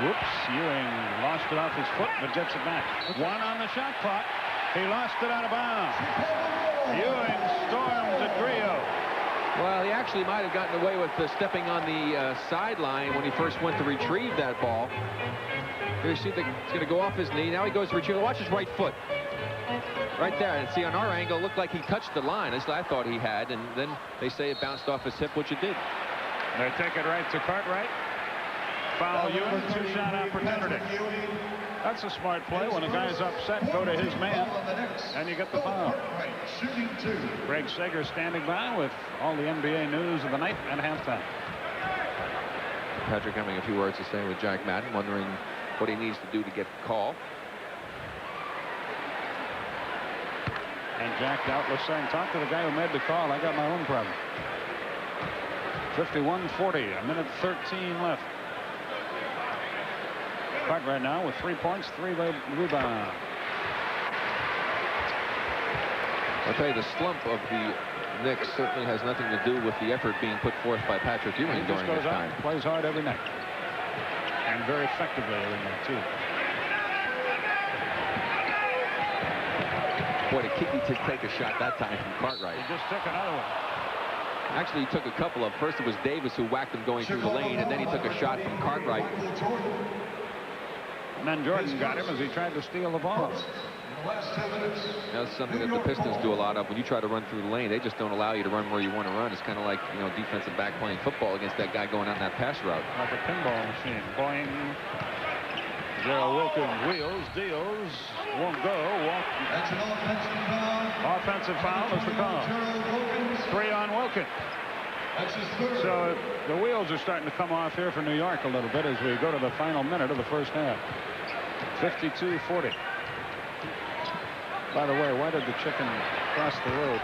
Whoops, Ewing lost it off his foot, but gets it back. 1 on the shot clock. He lost it out of bounds. Ewing storms at Grio. Well, he actually might have gotten away with stepping on the sideline when he first went to retrieve that ball. Here you see it's going to go off his knee. Now he goes to retrieve. Watch his right foot. Right there. And see, on our angle, it looked like he touched the line. At least I thought he had. And then they say it bounced off his hip, which it did. They take it right to Cartwright. Foul Ewing, 2-shot opportunity. That's a smart play. When a guy's upset, go to his man, and you get the foul. Greg Sager standing by with all the NBA news of the night and halftime. Patrick having a few words to say with Jack Madden, wondering what he needs to do to get the call. And Jack doubtless saying, talk to the guy who made the call. I got my own problem. 51-40, a minute 13 left. Cartwright now with 3 points, 3 rebounds. I'll tell you, the slump of the Knicks certainly has nothing to do with the effort being put forth by Patrick Ewing during this time. Plays hard every night. And very effectively every night, too. Boy, did Kiki take a shot that time from Cartwright. He just took another one. Actually, he took a couple of. First, it was Davis who whacked him going through the lane, and then he took a shot from Cartwright. And then Jordan got him as he tried to steal the ball. That's something that the Pistons do a lot of. When you try to run through the lane, they just don't allow you to run where you want to run. It's kind of like, you know, defensive back playing football against that guy going out in that pass route. Like a pinball machine. Boing. Gerald Wilkins wheels, deals, won't go. That's an offensive foul. Offensive foul is the call. 3 on Wilkins. That's his third. So the wheels are starting to come off here for New York a little bit as we go to the final minute of the first half. 52-40. By the way, why did the chicken cross the road?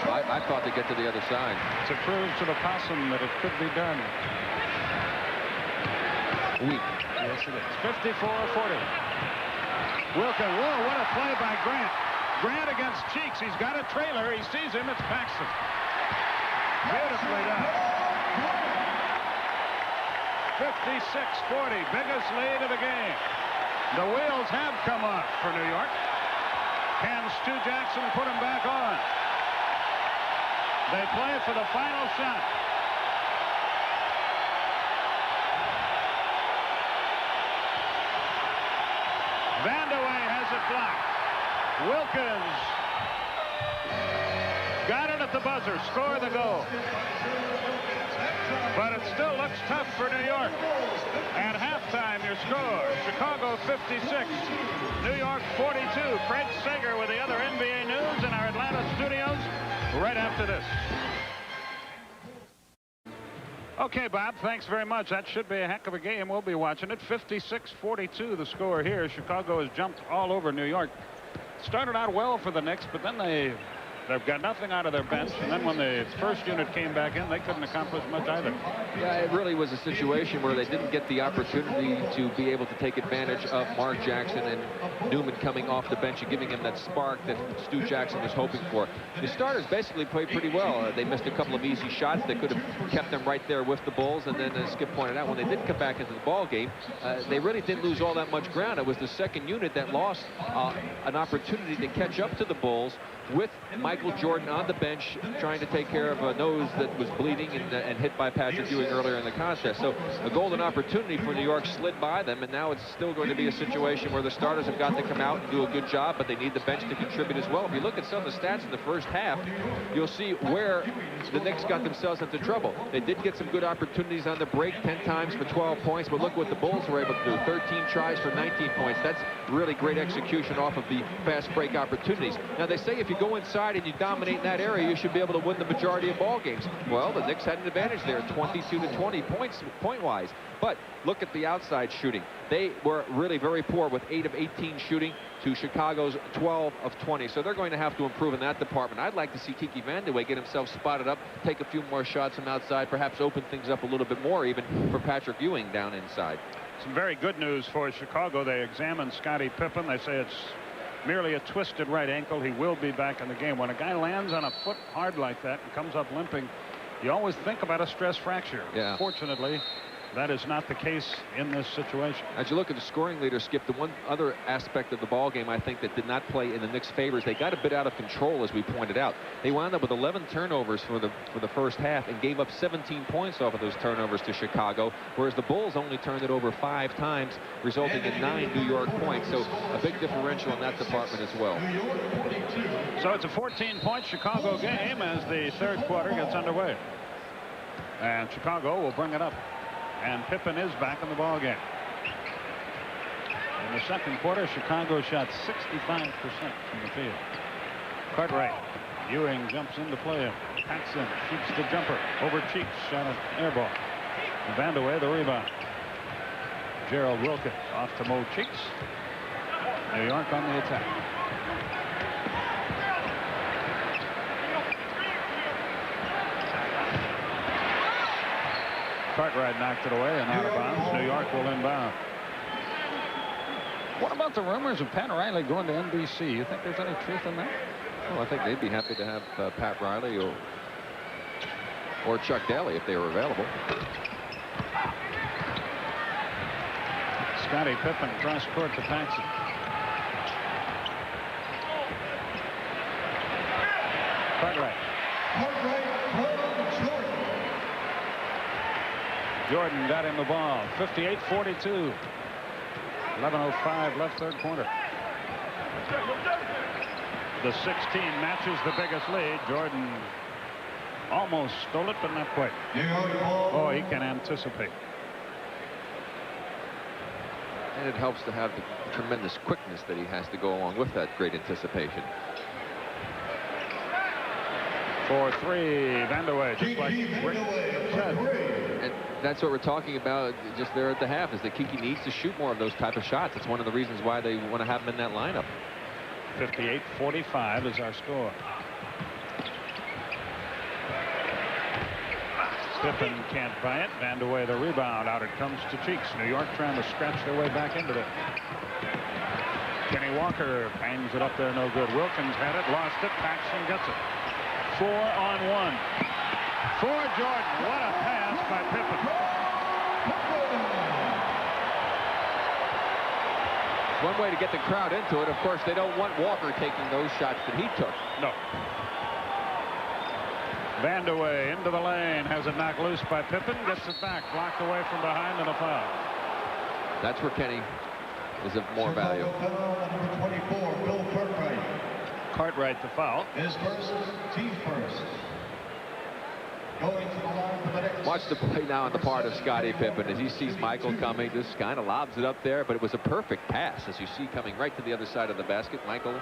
I thought they'd get to the other side. To prove to the possum that it could be done. Weak. Yes, it is. 54-40. Wilkins. Whoa, what a play by Grant. Grant against Cheeks. He's got a trailer. He sees him. It's Paxton. Beautifully done. 56-40. Biggest lead of the game. The wheels have come off for New York. Can Stu Jackson put them back on? They play for the final shot. Vandeweghe has it blocked. Wilkins got it at the buzzer. Score the goal. But it still looks tough for New York. At halftime, your score, Chicago 56, New York 42. Craig Sager with the other NBA news in our Atlanta studios right after this. Okay, Bob, thanks very much. That should be a heck of a game. We'll be watching it. 56-42 the score here. Chicago has jumped all over New York. Started out well for the Knicks, but then they've got nothing out of their bench, and then when the first unit came back in, they couldn't accomplish much either. Yeah, it really was a situation where they didn't get the opportunity to be able to take advantage of Mark Jackson and Newman coming off the bench and giving him that spark that Stu Jackson was hoping for. The starters basically played pretty well. They missed a couple of easy shots that could have kept them right there with the Bulls, and then as Skip pointed out, when they did come back into the ball game, they really didn't lose all that much ground. It was the second unit that lost an opportunity to catch up to the Bulls with Michael Jordan on the bench trying to take care of a nose that was bleeding and hit by Patrick Ewing earlier in the contest. So a golden opportunity for New York slid by them, and now it's still going to be a situation where the starters have got to come out and do a good job, but they need the bench to contribute as well. If you look at some of the stats in the first half, you'll see where the Knicks got themselves into trouble. They did get some good opportunities on the break, 10 times for 12 points, but look what the Bulls were able to do. 13 tries for 19 points. That's really great execution off of the fast break opportunities. Now, they say if you go inside and you dominate in that area, you should be able to win the majority of ball games. Well, the Knicks had an advantage there, 22-20 points point-wise. But look at the outside shooting. They were really very poor with 8 of 18 shooting to Chicago's 12 of 20. So they're going to have to improve in that department. I'd like to see Kiki Vandeweghe get himself spotted up, take a few more shots from outside, perhaps open things up a little bit more even for Patrick Ewing down inside. Some very good news for Chicago. They examined Scottie Pippen. They say it's merely a twisted right ankle. He will be back in the game. When a guy lands on a foot hard like that and comes up limping, you always think about a stress fracture. Yeah. Fortunately, that is not the case in this situation. As you look at the scoring leader, Skip, the one other aspect of the ball game I think that did not play in the Knicks' favors, they got a bit out of control, as we pointed out. They wound up with 11 turnovers for the first half and gave up 17 points off of those turnovers to Chicago, whereas the Bulls only turned it over 5 times, resulting in 9 New York points. So a big differential in that department as well. So it's a 14-point Chicago game as the third quarter gets underway. And Chicago will bring it up. And Pippen is back in the ball game. In the second quarter, Chicago shot 65% from the field. Cartwright. Ewing jumps in to play him. Paxson shoots the jumper over Cheeks. Shot an air ball. Vandeweghe the rebound. Gerald Wilkins off to Mo Cheeks. New York on the attack. Cartwright knocked it away and out of bounds. New York will inbound. What about the rumors of Pat Riley going to NBC? You think there's any truth in that? Well, I think they'd be happy to have Pat Riley or Chuck Daly if they were available. Scottie Pippen cross court to Paxson. Cartwright. Jordan got him the ball. 58-42. 11:05 left, third quarter. The 16 matches the biggest lead. Jordan almost stole it, but not quite. Oh, he can anticipate. And it helps to have the tremendous quickness that he has to go along with that great anticipation. For three, Vandeweghe, just like Rick said. And that's what we're talking about just there at the half, is that Kiki needs to shoot more of those type of shots. It's one of the reasons why they want to have him in that lineup. 58-45 is our score. Pippen can't buy it. Vandeweghe the rebound. Out it comes to Cheeks. New York trying to scratch their way back into it. Kenny Walker bangs it up there, no good. Wilkins had it, lost it. Paxson gets it. 4-on-1 for Jordan. What a pass by Pippen. One way to get the crowd into it. Of course, they don't want Walker taking those shots that he took. No. Vandeweghe into the lane, has it knocked loose by Pippen, gets it back, blocked away from behind, and a foul. That's where Kenny is of more value. Number 24, Bill Cartwright. Cartwright the foul. His first, team first. Going to the line for the next. Watch the play now on the part of Scottie Pippen as he sees Michael coming. Just kind of lobs it up there, but it was a perfect pass as you see coming right to the other side of the basket. Michael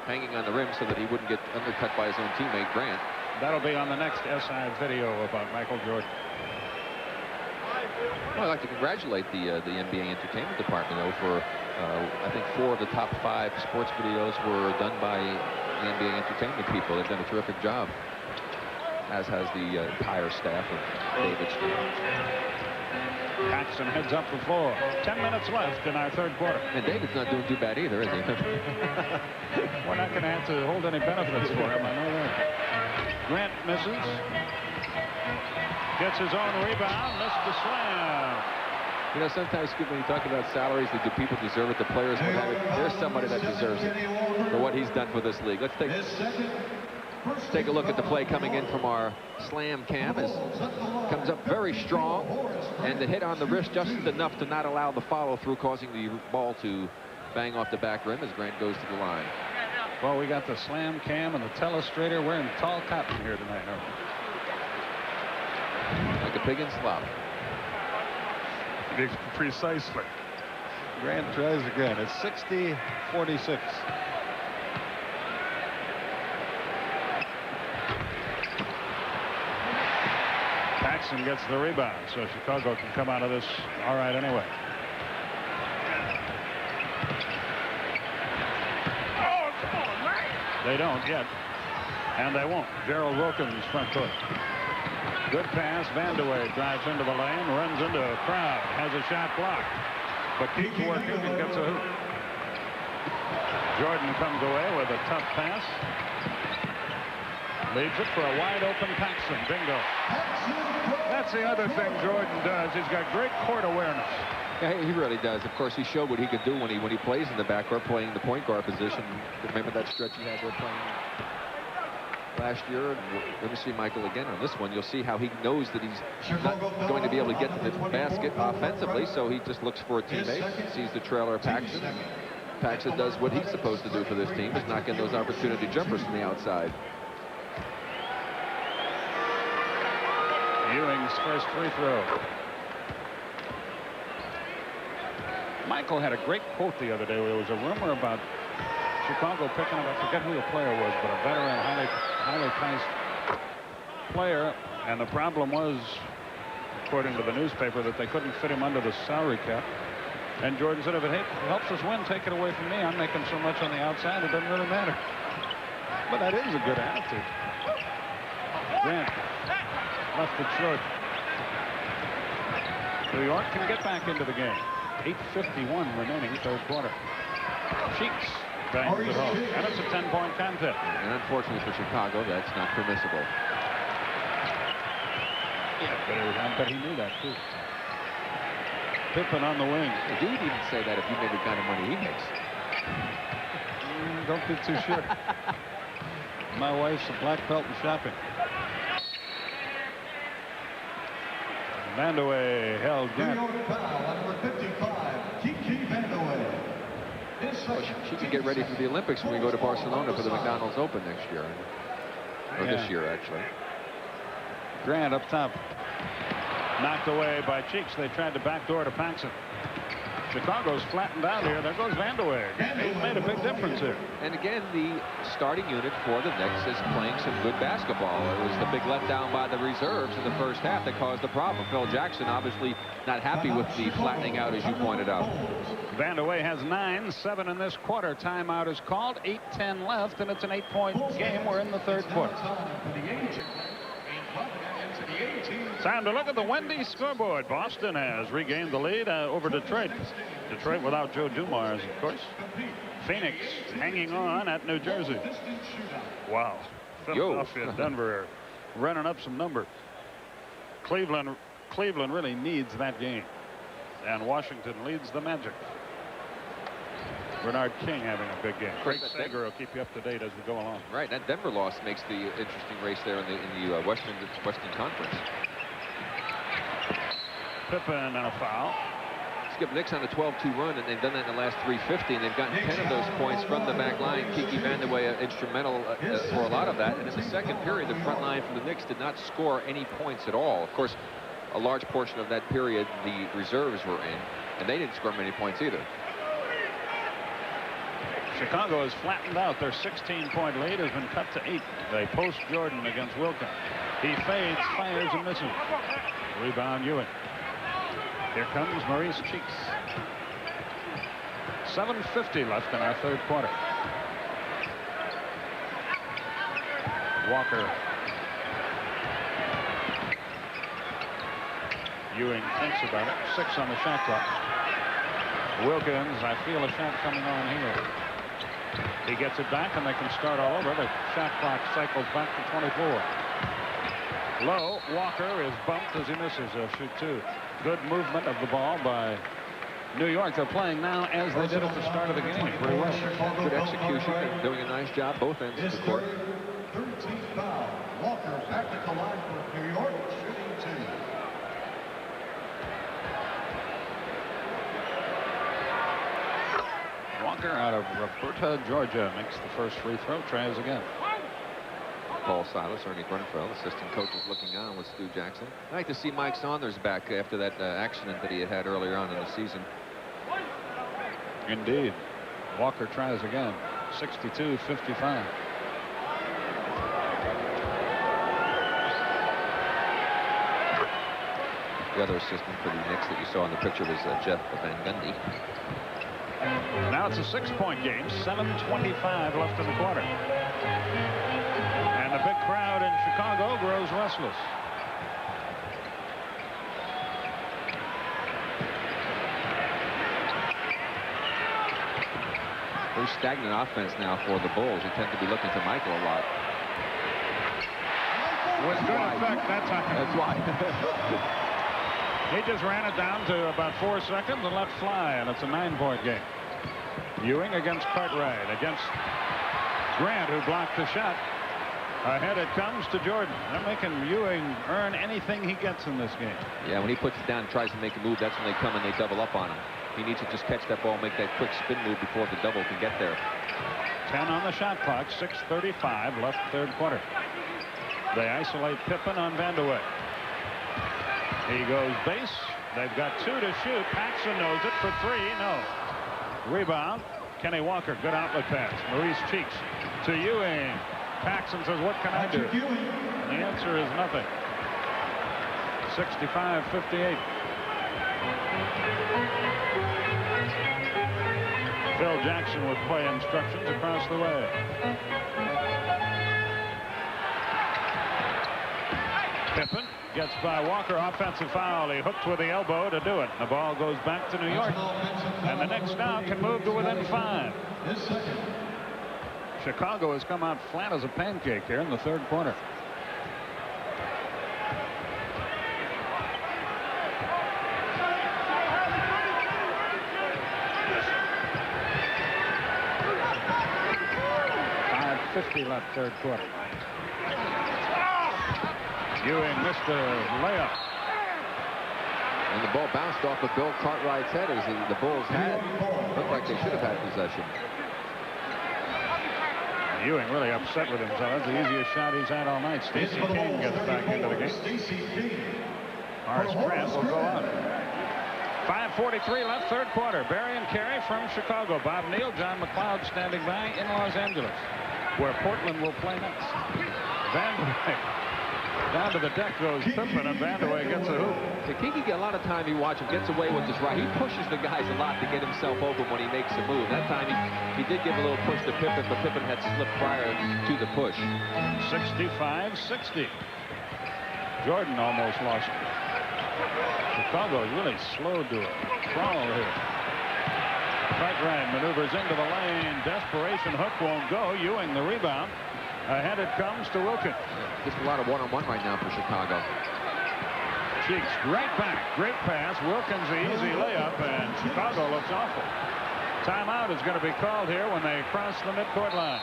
hanging on the rim so that he wouldn't get undercut by his own teammate Grant. That'll be on the next SI video about Michael Jordan. Well, I'd like to congratulate the NBA Entertainment Department, though, for I think 4 of the top 5 sports videos were done by the NBA Entertainment people. They've done a terrific job, as has the entire staff of David's team. Paxson heads up the floor. 10 minutes left in our third quarter. And David's not doing too bad either, is he? We're not going to have to hold any benefits for him, I know that. Grant misses. Gets his own rebound. Missed the slam. You know, sometimes when you talk about salaries, do people deserve it? The players, what have it. There's somebody that deserves it for what he's done for this league. Let's take a look at the play coming in from our slam cam. Comes up very strong, and the hit on the wrist just enough to not allow the follow through, causing the ball to bang off the back rim as Grant goes to the line. Well, we got the slam cam and the telestrator wearing tall cotton here tonight. Like a pig in slop. Precisely. Grant tries again. It's 60-46. Paxson gets the rebound, so Chicago can come out of this all right anyway. Oh, come on, man. They don't yet, and they won't. Gerald Wilkins front court. Good pass. Vandeweghe drives into the lane, runs into a crowd, has a shot blocked, but keeps working and gets a hoop. Jordan comes away with a tough pass. Leaves it for a wide open Paxson. Bingo. That's the other thing Jordan does. He's got great court awareness. Yeah, he really does. Of course, he showed what he could do when he plays in the backcourt, playing the point guard position. Remember that stretch he had there playing last year? And we're going to see Michael again on this one. You'll see how he knows that he's not going to be able to get to the basket offensively, so he just looks for a teammate, sees the trailer Paxson. Paxson does what he's supposed to do for this team, is knock in those opportunity jumpers from the outside. Ewing's first free throw. Michael had a great quote the other day where there was a rumor about Chicago picking up, I forget who the player was, but a veteran, highly priced player. And the problem was, according to the newspaper, that they couldn't fit him under the salary cap. And Jordan said, if it helps us win, take it away from me. I'm making so much on the outside, it doesn't really matter. But that is a good attitude. Grant left it short. New York can get back into the game. 8:51 remaining, third quarter. Cheeks bangs it home, and it's a 10-point contest. And unfortunately for Chicago, that's not permissible. Yeah, but I bet he knew that too. Pippen on the wing. You'd even say that if you made the kind of money he makes. Don't get too sure. My wife's a black belt in shopping. Vandeweghe held New Grant. York foul on number 55, Kiki Vandeweghe. She can get ready for the Olympics when we go to Barcelona for the McDonald's Open next year. Or this year, actually. Grant up top. Knocked away by Cheeks. They tried to backdoor to Paxson. Chicago's flattened out here. There goes Vandeweghe. He's made a big difference here. And again, the starting unit for the Knicks is playing some good basketball. It was the big letdown by the reserves in the first half that caused the problem. Phil Jackson obviously not happy with the flattening out, as you pointed out. Vandeweghe has 9, 7 in this quarter. Timeout is called. 8:10 left, and it's an 8-point game. We're in the third quarter. Time to look at the Wendy's scoreboard. Boston has regained the lead over Detroit. Detroit without Joe Dumars, of course. Phoenix hanging on at New Jersey. Wow. Philadelphia and Denver running up some numbers. Cleveland really needs that game. And Washington leads the Magic. Bernard King having a big game. Craig Sager will keep you up to date as we go along. Right, that Denver loss makes the interesting race there in the Western Conference. Pippen and a foul. Skip Knicks on a 12-2 run, and they've done that in the last 350, and they've gotten 10 of those points from the back line. Kiki Vandeweghe instrumental for a lot of that. And in the second period, the front line from the Knicks did not score any points at all. Of course, a large portion of that period, the reserves were in, and they didn't score many points either. Chicago has flattened out. Their 16-point lead has been cut to 8. They post Jordan against Wilkin. He fades, fires, and misses. Rebound Ewing. Here comes Maurice Cheeks. 7:50 left in our third quarter. Walker. Ewing thinks about it. 6 on the shot clock. Wilkins, I feel a shot coming on here. He gets it back, and they can start all over. The shot clock cycles back to 24. Low. Walker is bumped as he misses. They'll shoot 2. Good movement of the ball by New York. They're playing now as they did at the start of the game. Pretty well. Good execution and doing a nice job both ends of the court. 13th foul. Walker back at the line for New York, shooting 2. Walker out of Roberta, Georgia, makes the first free throw. Tries again. Paul Silas, Ernie Grunfeld, assistant coaches looking on with Stu Jackson. I'd like to see Mike Saunders back after that accident that he had earlier on in the season. Indeed. Walker tries again. 62-55. The other assistant for the Knicks that you saw in the picture was Jeff Van Gundy. Now it's a 6-point game. 7:25 left in the quarter. And the big crowd in Chicago grows restless. Very stagnant offense now for the Bulls. They tend to be looking to Michael a lot. With good effect that time. That's why. He just ran it down to about 4 seconds and let fly, and it's a 9-point game. Ewing against Cartwright, against Grant, who blocked the shot. Ahead it comes to Jordan. They're making Ewing earn anything he gets in this game. Yeah, when he puts it down and tries to make a move, that's when they come and they double up on him. He needs to just catch that ball, make that quick spin move before the double can get there. 10 on the shot clock, 6:35 left third quarter. They isolate Pippen on Vandeweghe. He goes base. They've got 2 to shoot. Paxson knows it for 3. No. Rebound. Kenny Walker. Good outlet pass. Maurice Cheeks to Ewing. Paxson says, what can I do? And the answer is nothing. 65-58. Phil Jackson with play instructions across the way. Pippen gets by Walker. Offensive foul. He hooked with the elbow to do it. The ball goes back to New York. And the Knicks now can move to within 5. Chicago has come out flat as a pancake here in the third quarter. .50 left third quarter. Ewing missed a layup. And the ball bounced off of Bill Cartwright's head as the Bulls had. Looked like they should have had possession. Ewing really upset with himself. That's the easiest shot he's had all night. Stacey King gets back into the game. Horace Grant will go out. 5:43 left, third quarter. Barry and Carey from Chicago. Bob Neal, John McLeod standing by in Los Angeles, where Portland will play next. Vandeweghe. Down to the deck goes Pippen, and Vandeweghe gets a hoop. So Kiki, a lot of time you watch him, gets away with this right. He pushes the guys a lot to get himself open when he makes a move. That time he did give a little push to Pippen, but Pippen had slipped prior to the push. 65-60. Jordan almost lost it. Chicago is really slow to a crawl here. Cartwright maneuvers into the lane. Desperation hook won't go. Ewing the rebound. Ahead it comes to Wilkins. Just a lot of one-on-one right now for Chicago. Cheeks right back. Great pass. Wilkins the easy layup, and Chicago looks awful. Timeout is going to be called here when they cross the midcourt line.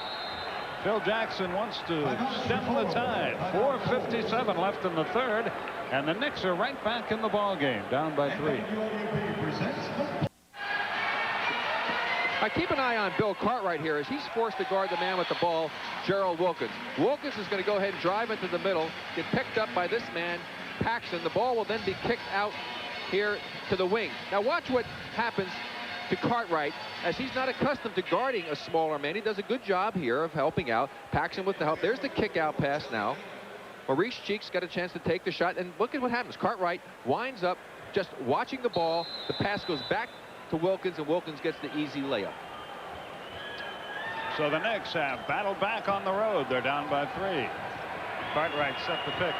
Phil Jackson wants to stem the tide. 4:57 left in the third, and the Knicks are right back in the ball game, down by 3. I keep an eye on Bill Cartwright here as he's forced to guard the man with the ball, Gerald Wilkins. Wilkins is going to go ahead and drive into the middle, get picked up by this man, Paxson. The ball will then be kicked out here to the wing. Now watch what happens to Cartwright as he's not accustomed to guarding a smaller man. He does a good job here of helping out. Paxson with the help. There's the kick out pass now. Maurice Cheeks got a chance to take the shot, and look at what happens. Cartwright winds up just watching the ball. The pass goes back to Wilkins, and Wilkins gets the easy layup. So the Knicks have battled back on the road. They're down by 3. Cartwright set the pick.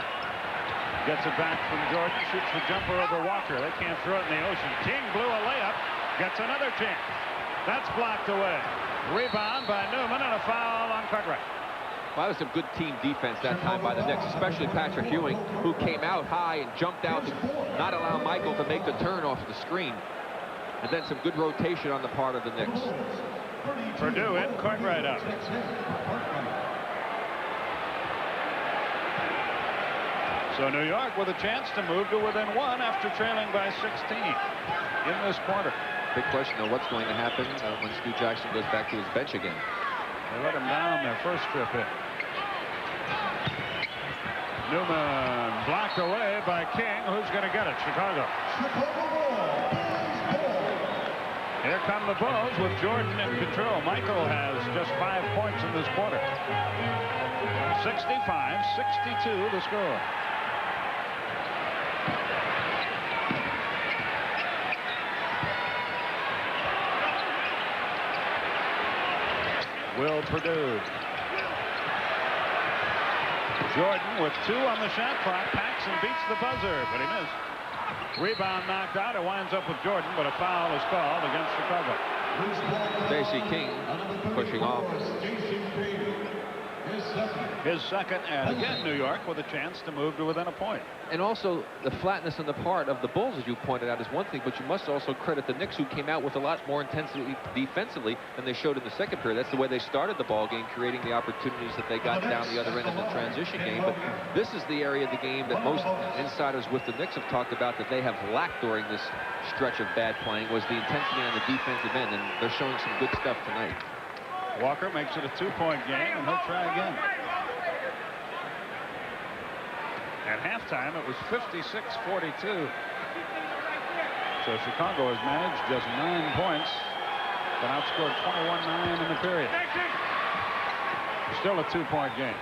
Gets it back from Jordan. Shoots the jumper over Walker. They can't throw it in the ocean. King blew a layup. Gets another chance. That's blocked away. Rebound by Newman and a foul on Cartwright. Well, that was some good team defense that time by the Knicks, especially Patrick Ewing, who came out high and jumped out to not allow Michael to make the turn off the screen. And then some good rotation on the part of the Knicks. Purdue in, Cartwright out. So New York with a chance to move to within 1 after trailing by 16 in this quarter. Big question, though, what's going to happen when Stu Jackson goes back to his bench again? They let him down their first trip hit. Newman blocked away by King. Who's going to get it? Chicago. Here come the Bulls with Jordan in control. Michael has just 5 points in this quarter. 65-62 the score. Will Purdue. Jordan with 2 on the shot clock. Paxson beats the buzzer, but he missed. Rebound knocked out. It winds up with Jordan, but a foul is called against Chicago. Stacey King pushing off. His second, and again New York with a chance to move to within a point. And also the flatness on the part of the Bulls, as you pointed out, is one thing, but you must also credit the Knicks, who came out with a lot more intensity defensively than they showed in the second period. That's the way they started the ball game, creating the opportunities that they got down the other end of the transition game. But this is the area of the game that most insiders with the Knicks have talked about that they have lacked during this stretch of bad playing, was the intensity on the defensive end, and they're showing some good stuff tonight. Walker makes it a 2-point game, and he'll try again. At halftime, it was 56-42. So Chicago has managed just 9 points, but outscored 21-9 in the period. Still a 2-point game.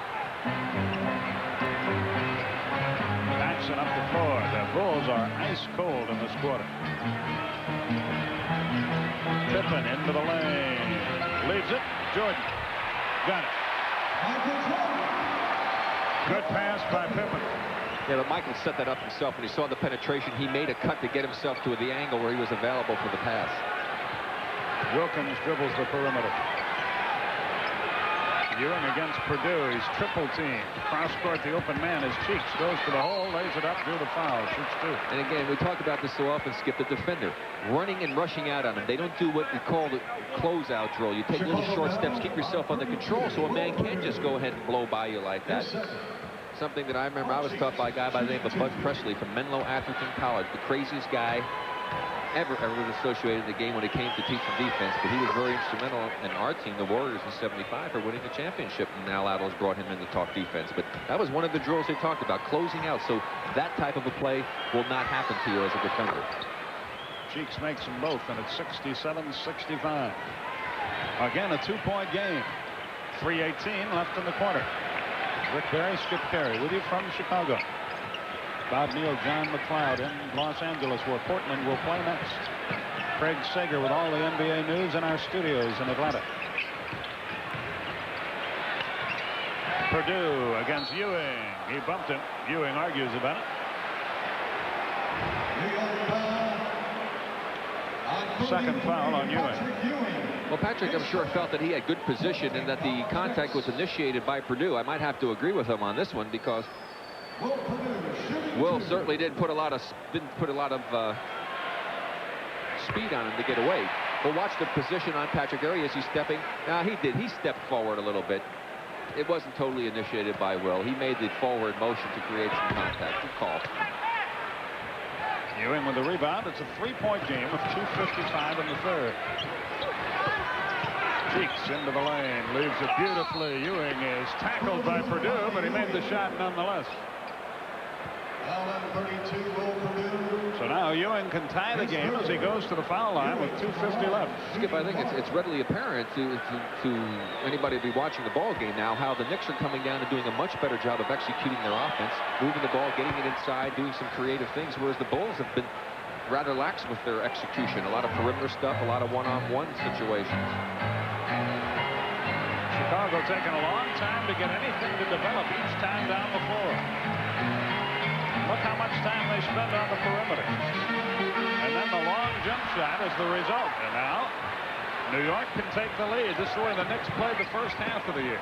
Paxson up the floor. The Bulls are ice cold in this quarter. Pippen into the lane. Leaves it. Jordan. Got it. Good pass by Pippen. Yeah, but Michael set that up himself. When he saw the penetration, he made a cut to get himself to the angle where he was available for the pass. Wilkins dribbles the perimeter. Ewing against Purdue. He's triple teamed. Cross court, the open man is Cheeks. Goes to the hole, lays it up, drew the foul. Shoots 2. And again, we talk about this so often, Skip, the defender running and rushing out on him. They don't do what we call the closeout drill. You take little short steps, keep yourself under control so a man can't just go ahead and blow by you like that. something that I remember. I was taught by a guy by the name of Bud Presley from Menlo Atherton College, the craziest guy ever was associated with the game when it came to teaching defense, but he was very instrumental in our team, the Warriors, in '75 for winning the championship, and Al Attles brought him in to talk defense. But that was one of the drills they talked about, closing out, so that type of a play will not happen to you as a defender. Cheeks makes them both, and it's 67-65. Again, a 2-point game. 3:18 left in the quarter. Rick Barry, Skip Carey with you from Chicago. Bob Neal, John McLeod in Los Angeles, where Portland will play next. Craig Sager with all the NBA news in our studios in Atlanta. Purdue against Ewing. He bumped him. Ewing argues about it. Second foul on Ewing. Well, Patrick, I'm sure, felt that he had good position and that the contact was initiated by Purdue. I might have to agree with him on this one because Will certainly didn't put a lot of speed on him to get away. But watch the position on Patrick. There he is. He's stepping. Now he did. He stepped forward a little bit. It wasn't totally initiated by Will. He made the forward motion to create some contact. Good call. Ewing with the rebound. It's a 3-point game with 2:55 in the third. Cheeks into the lane, leaves it beautifully. Ewing is tackled by Purdue, but he made the shot nonetheless. So now Ewing can tie the game as he goes to the foul line with 2:50 left. Skip, I think it's readily apparent to anybody to be watching the ball game now how the Knicks are coming down and doing a much better job of executing their offense, moving the ball, getting it inside, doing some creative things, whereas the Bulls have been rather lax with their execution. A lot of perimeter stuff, a lot of one-on-one situations. Chicago taking a long time to get anything to develop each time down the floor. Look how much time they spend on the perimeter. And then the long jump shot is the result. And now New York can take the lead. This is the way the Knicks played the first half of the year.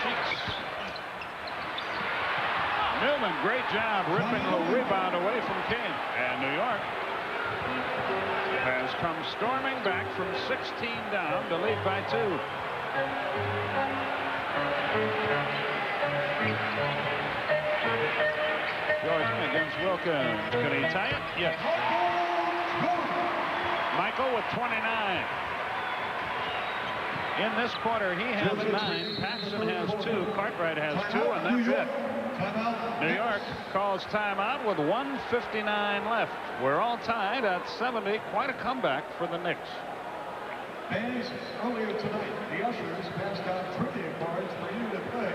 Cheeks. Newman, great job ripping the rebound away from King. And New York has come storming back from 16 down to lead by 2. Jordan against Wilkins. Can he tie it? Yes. Michael with 29. In this quarter, he has 9. Paxson has 2. Cartwright has 2, and that's it. New York calls timeout with 1:59 left. We're all tied at 70. Quite a comeback for the Knicks. Fans, earlier tonight, the ushers passed out trivia cards for you to play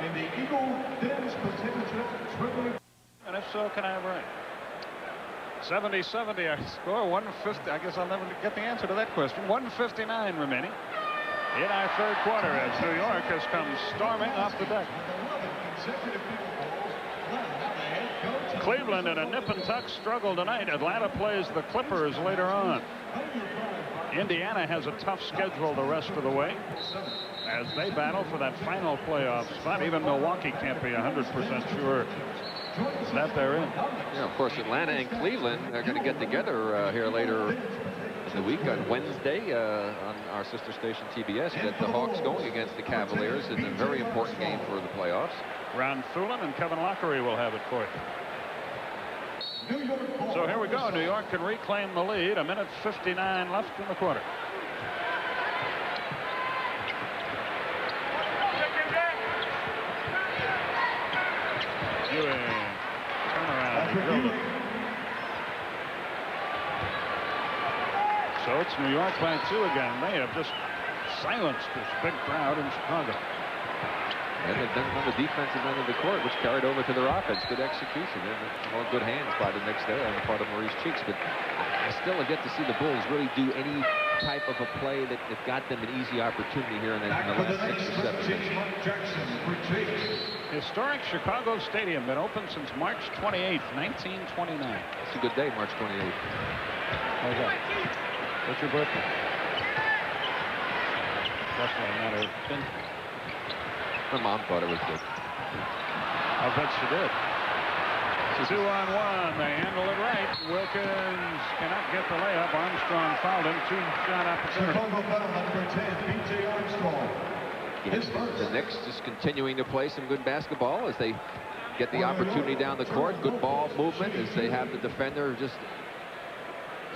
in the Eagle Dennis Potato Chip Trivia. And if so, can I have right? 70-70 our score. 150. I guess I'll never get the answer to that question. 1:59 remaining in our third quarter as New York has come storming off the deck. Cleveland in a nip and tuck struggle tonight. Atlanta plays the Clippers later on. Indiana has a tough schedule the rest of the way as they battle for that final playoff spot. Even Milwaukee can't be 100% sure that they're in. Yeah, of course, Atlanta and Cleveland are going to get together here later in the week on Wednesday on our sister station TBS. Get the Hawks going against the Cavaliers in a very important game for the playoffs. Ron Thulin and Kevin Lockery will have it for you. So here we go. New York can reclaim the lead. 1:59 left in the quarter. Ewing. Turnaround. He drilled it. So it's New York by 2 again. They have just silenced this big crowd in Chicago. And they've done on the defensive end of the court, which carried over to their offense. Good execution. And all good hands by the Knicks there on the part of Maurice Cheeks. But I still have yet to see the Bulls really do any type of a play that got them an easy opportunity here in the last 6 or 7 minutes. Historic Chicago Stadium, been open since March 28th, 1929. It's a good day, March 28th. How's that? What's your birthday? Definitely not a pin. My mom thought it was good. I bet she did. 2-on-1. They handle it right. Wilkins cannot get the layup. Armstrong fouled him. 2-shot opportunity. Chicago foul number 10, P.J. Armstrong. again. The Knicks just continuing to play some good basketball as they get the opportunity down the court. Good ball movement as they have the defender just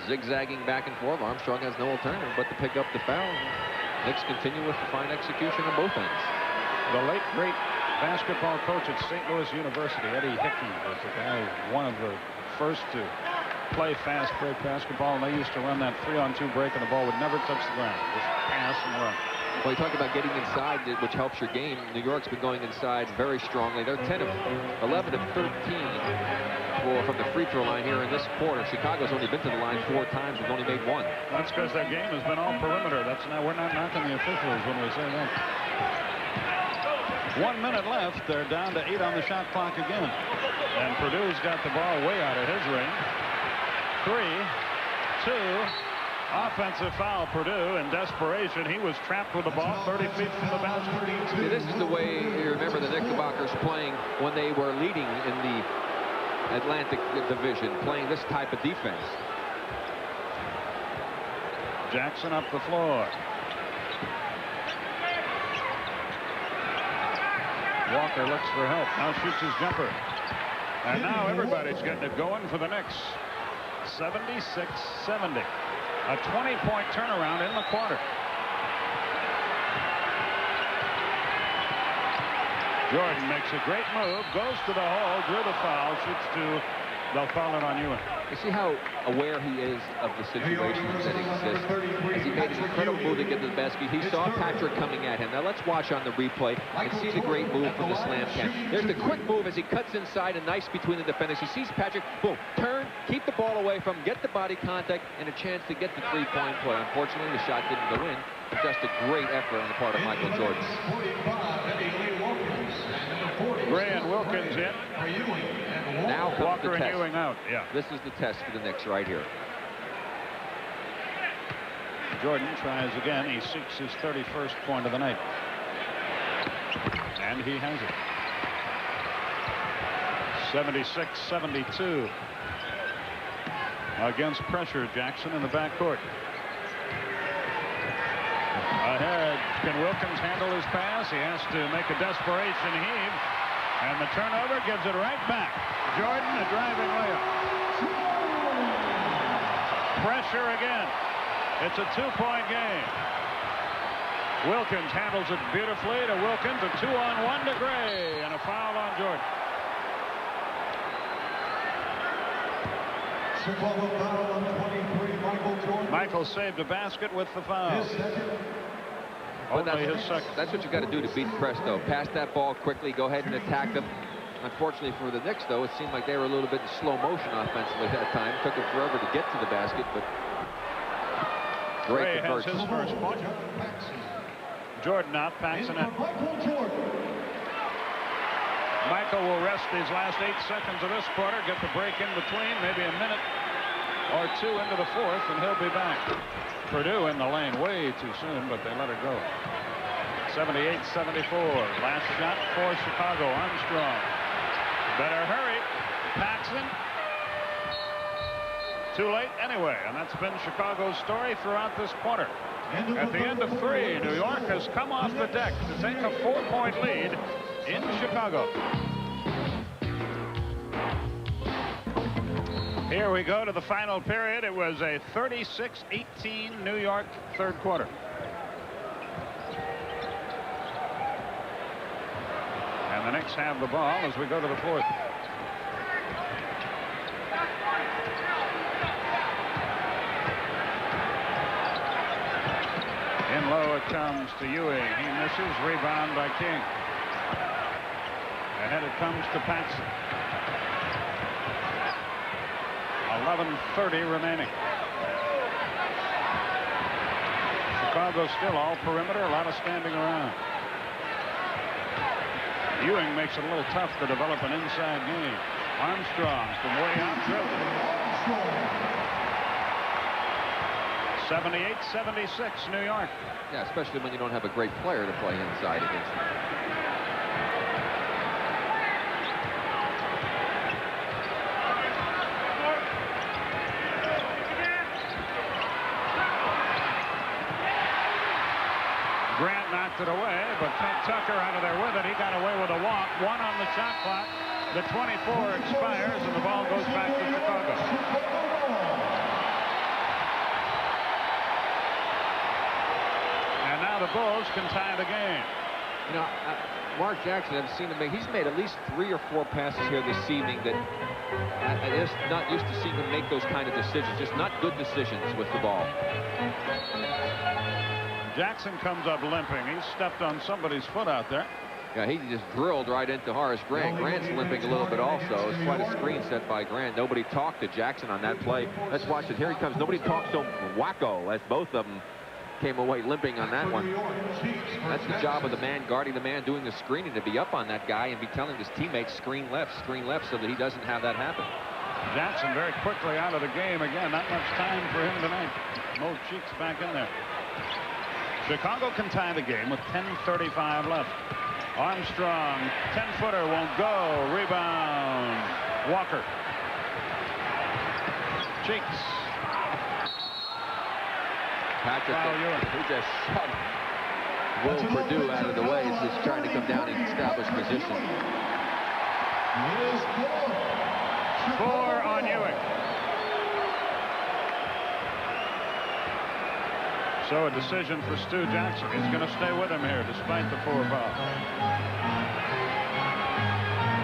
zigzagging back and forth. Armstrong has no alternative but to pick up the foul. Knicks continue with fine execution on both ends. The late, great basketball coach at St. Louis University, Eddie Hickey, was the guy, one of the first to play fast break basketball, and they used to run that 3-on-2 break, and the ball would never touch the ground. Just pass and run. Well, you talk about getting inside, which helps your game. New York's been going inside very strongly. They're 11 of 13 from the free throw line here in this quarter. Chicago's only been to the line 4 times. We've only made 1. That's because their game has been all perimeter. We're not knocking the officials when we say that. 1 minute left. They're down to 8 on the shot clock again. And Purdue's got the ball way out of his ring. 3, 2, offensive foul. Purdue in desperation. He was trapped with the ball 30 feet from the basket. See, this is the way you remember the Knickerbockers playing when they were leading in the Atlantic Division, playing this type of defense. Jackson up the floor. Walker looks for help. Now shoots his jumper. And now everybody's getting it going for the Knicks. 76-70. A 20-point turnaround in the quarter. Jordan makes a great move, goes to the hole, drew the foul, shoots 2. They'll call it on Ewing. You see how aware he is of the situations that exist. As he made an incredible move to get to the basket. He saw Patrick coming at him. Now let's watch on the replay and see the great move from the slam catch. There's the quick move as he cuts inside and nice between the defenders. He sees Patrick, boom, turn, keep the ball away from him, get the body contact, and a chance to get the 3-point play. Unfortunately, the shot didn't go in. But just a great effort on the part of Michael Jordan. Gray and Wilkins in. Now comes Walker the and test. Ewing out. Yeah. This is the test for the Knicks right here. Jordan tries again. He seeks his 31st point of the night. And he has it. 76-72. Against pressure, Jackson in the backcourt. Ahead. Can Wilkins handle his pass? He has to make a desperation heave. And the turnover gives it right back. Jordan, a driving layup. Pressure again. It's a 2-point game. Wilkins handles it beautifully to Wilkins. A 2-on-1 to Gray. And a foul on Jordan. Chicago foul on 23, Michael Jordan. Michael saved a basket with the foul. But Only his second. that's what you got to do to beat press, though. Pass that ball quickly, go ahead and attack them. Unfortunately for the Knicks, though, it seemed like they were a little bit in slow motion offensively that time. Took them forever to get to the basket, but great Gray has his first point. Jordan out, Paxson in. Michael will rest these last 8 seconds of this quarter, get the break in between, maybe a minute or 2 into the 4th, and he'll be back. Purdue in the lane way too soon, but they let it go. 78-74. Last shot for Chicago. Armstrong. Better hurry. Paxson. Too late anyway, and that's been Chicago's story throughout this quarter. At the end of 3, New York has come off the deck to take a 4-point lead in Chicago. Here we go to the final period. It was a 36-18 New York third quarter. And the Knicks have the ball as we go to the 4th. In low it comes to Ewing. He misses. Rebound by King. Ahead it comes to Paxson. 11:30 remaining. Chicago still all perimeter, a lot of standing around. Ewing makes it a little tough to develop an inside game. Armstrong from way out dribble. 78-76 New York. Yeah, especially when you don't have a great player to play inside against them. knocked it away, but Tucker out of there with it. He got away with a walk. 1 on the shot clock. The 24 expires, and the ball goes back to Chicago. And now the Bulls can tie the game. You know, Mark Jackson, I've seen him make, he's made at least 3 or 4 passes here this evening that I just not used to seeing him make those kind of decisions. Just not good decisions with the ball. Jackson comes up limping. He stepped on somebody's foot out there. Yeah, he just drilled right into Horace Grant. Grant's limping a little bit also. It's quite a screen set by Grant. Nobody talked to Jackson on that play. Let's watch it. Here he comes. Nobody talks to Wacko, as both of them came away limping on that one. That's the job of the man guarding the man doing the screening, to be up on that guy and be telling his teammates screen left, so that he doesn't have that happen. Jackson very quickly out of the game again. Not much time for him tonight. Mo Cheeks back in there. Chicago can tie the game with 10:35 left. Armstrong, 10-footer won't go. Rebound. Walker. Cheeks. Patrick, who just shoved Will Purdue out of the way. He's trying to come down and establish position. 4 on Ewing. So a decision for Stu Jackson. He's going to stay with him here despite the 4 foul.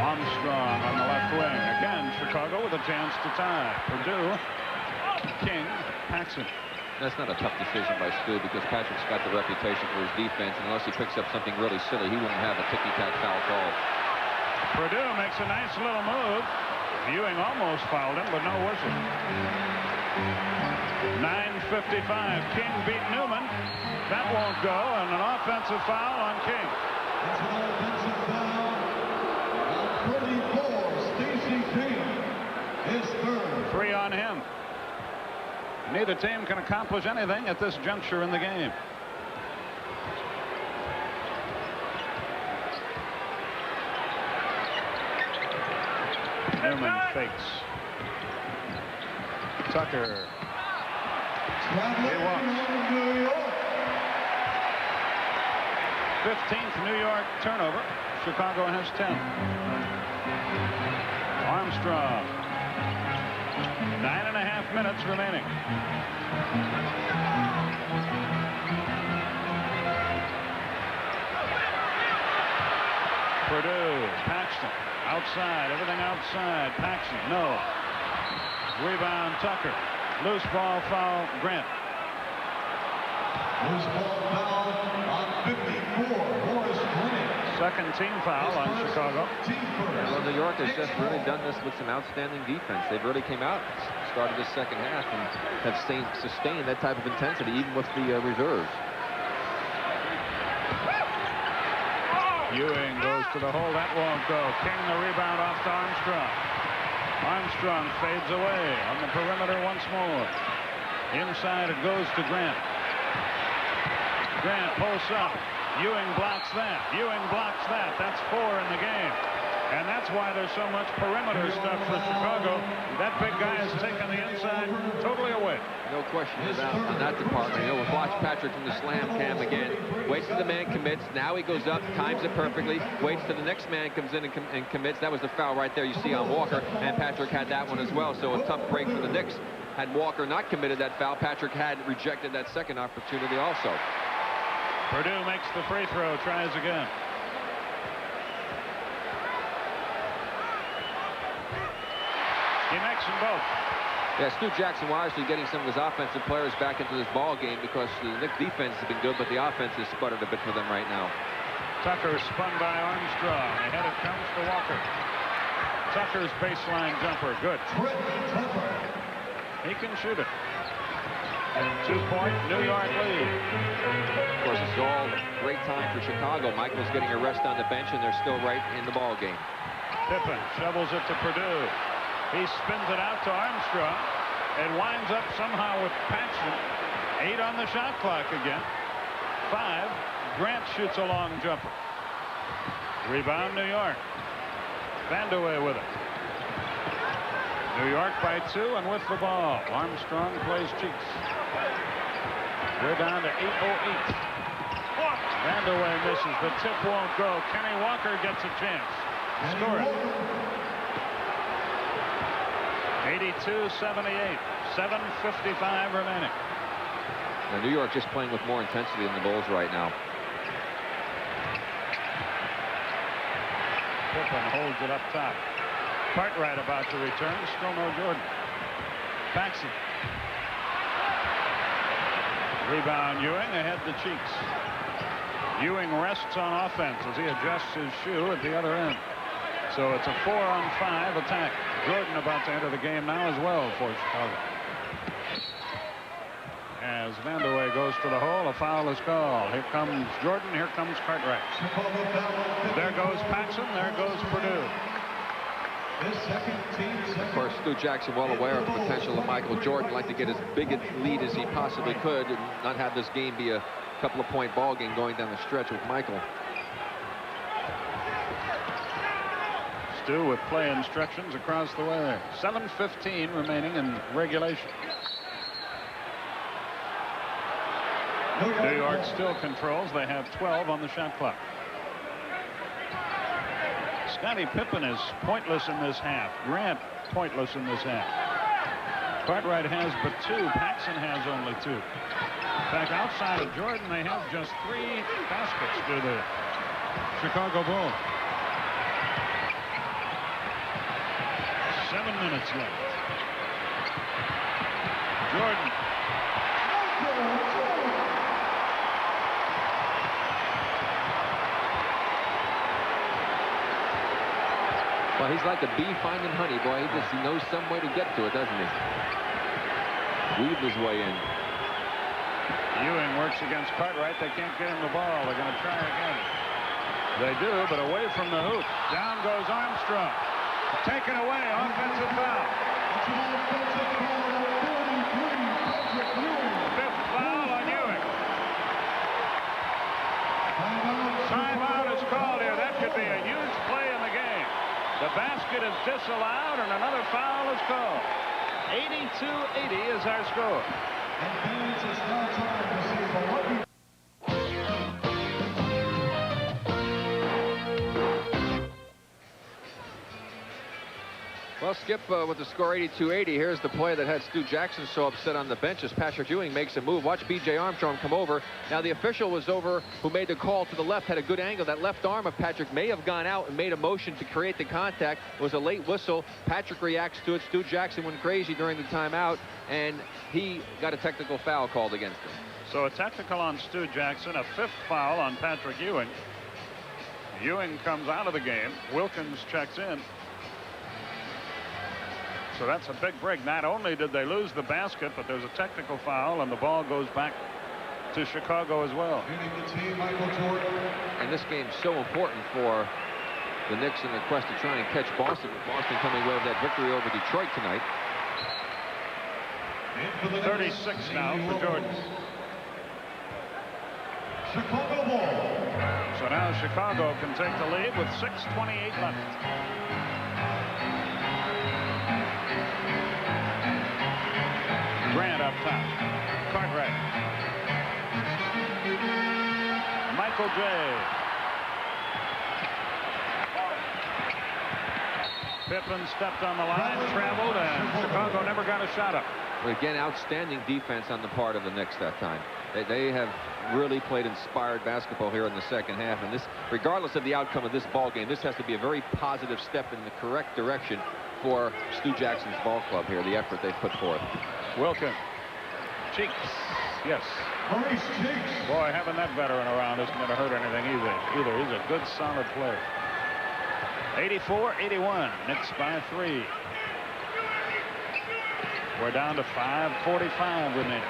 Armstrong on the left wing. Again, Chicago with a chance to tie. Purdue, King, Paxson. That's not a tough decision by Stu, because Patrick's got the reputation for his defense, and unless he picks up something really silly, he wouldn't have a ticky-tack foul call. Purdue makes a nice little move. Ewing almost fouled him, but no whistle. 9:55. King beat Newman. That won't go, and an offensive foul on King. That's an offensive foul on 34. Stacey King is 3rd. 3 on him. Neither team can accomplish anything at this juncture in the game. Newman fakes. Tucker. He walks. 15th New York turnover. Chicago has 10. Armstrong. 9.5 minutes remaining. Purdue, Paxton, outside, everything outside. Paxton, no. Rebound, Tucker. Loose ball foul, Grant. Loose ball foul on 54. Horace Grant. Second team foul on Chicago. Well, New York has just really done this with some outstanding defense. They've really came out, started the second half, and have sustained that type of intensity even with the reserves. Ewing goes to the hole. That won't go. King the rebound off to Armstrong. Armstrong fades away on the perimeter once more. Inside it goes to Grant. Grant posts up. Ewing blocks that. Ewing blocks that. That's 4 in the game. And that's why there's so much perimeter stuff for Chicago. That big guy has taken the inside totally away. No question about on that department. We'll watch Patrick from the slam cam again. Waits till the man commits. Now he goes up, times it perfectly. Waits till the next man comes in and commits. That was the foul right there you see on Walker. And Patrick had that one as well. So a tough break for the Knicks. Had Walker not committed that foul, Patrick had rejected that second opportunity also. Purdue makes the free throw, tries again. He makes them both. Yeah, Stu Jackson wisely getting some of his offensive players back into this ball game, because the Knicks defense has been good, but the offense has sputtered a bit for them right now. Tucker spun by Armstrong. Ahead it comes to Walker. Tucker's baseline jumper, good. He can shoot it. 2-point New York lead. Of course, it's all great time for Chicago. Michael's getting a rest on the bench, and they're still right in the ball game. Pippen shovels it to Purdue. He spins it out to Armstrong. It winds up somehow with Paxton. 8 on the shot clock again. 5. Grant shoots a long jumper. Rebound New York. Vandeweghe with it. New York by 2 and with the ball. Armstrong plays Cheeks. We're down to 8:08. Vandeweghe misses. The tip won't go. Kenny Walker gets a chance. Score it. 82-78. 7:55 remaining. Now, New York just playing with more intensity than the Bulls right now. Pippen holds it up top. Cartwright about to return. Still no Jordan. Paxson. Rebound Ewing ahead to Cheeks. Ewing rests on offense as he adjusts his shoe at the other end. So it's a 4-on-5 attack. Jordan about to enter the game now as well for Chicago. As Vandeweghe goes to the hole, a foul is called. Here comes Jordan, here comes Cartwright. There goes Paxson, there goes Purdue. Of course, Stu Jackson well aware of the potential of Michael Jordan. Like to get as big a lead as he possibly could and not have this game be a couple of point ball game going down the stretch with Michael. Stu with play instructions across the way. 7:15 remaining in regulation. New York still controls. They have 12 on the shot clock. Scottie Pippen is pointless in this half. Grant pointless in this half. Cartwright has but 2. Paxson has only 2. In fact, outside of Jordan, they have just 3 baskets to the Chicago Bulls. 7 minutes left. Jordan. Well, he's like a bee finding honey, boy. He knows some way to get to it, doesn't he? Weave his way in. Ewing works against Cartwright. They can't get him the ball. They're going to try again. They do, but away from the hoop. Down goes Armstrong. Taken away. Offensive foul. 5th foul on Ewing. Timeout is called here. That could be a huge play in the game. The basket is disallowed and another foul is called. 82-80 is our score. And fans, it's now time to see the lucky. Well, Skip, with the score 82-80, here's the play that had Stu Jackson so upset on the bench as Patrick Ewing makes a move. Watch B.J. Armstrong come over. Now, the official was over who made the call to the left, had a good angle. That left arm of Patrick may have gone out and made a motion to create the contact. It was a late whistle. Patrick reacts to it. Stu Jackson went crazy during the timeout, and he got a technical foul called against him. So a technical on Stu Jackson, a 5th foul on Patrick Ewing. Ewing comes out of the game. Wilkins checks in. So that's a big break. Not only did they lose the basket, but there's a technical foul, and the ball goes back to Chicago as well. And this game's so important for the Knicks in their quest to try and catch Boston. Boston coming away with that victory over Detroit tonight. 36 now for Jordan. Chicago ball. So now Chicago can take the lead with 6:28 left. Grant up top. Cartwright. Michael J. Pippen stepped on the line, traveled, and Chicago never got a shot up. But again, outstanding defense on the part of the Knicks that time. They have really played inspired basketball here in the second half, and this, regardless of the outcome of this ball game, this has to be a very positive step in the correct direction for Stu Jackson's ball club here, the effort they've put forth. Wilkins. Cheeks. Yes. Maurice Cheeks. Boy, having that veteran around isn't going to hurt anything either. He's a good, solid player. 84-81. Knicks by 3. We're down to 5:45 remaining.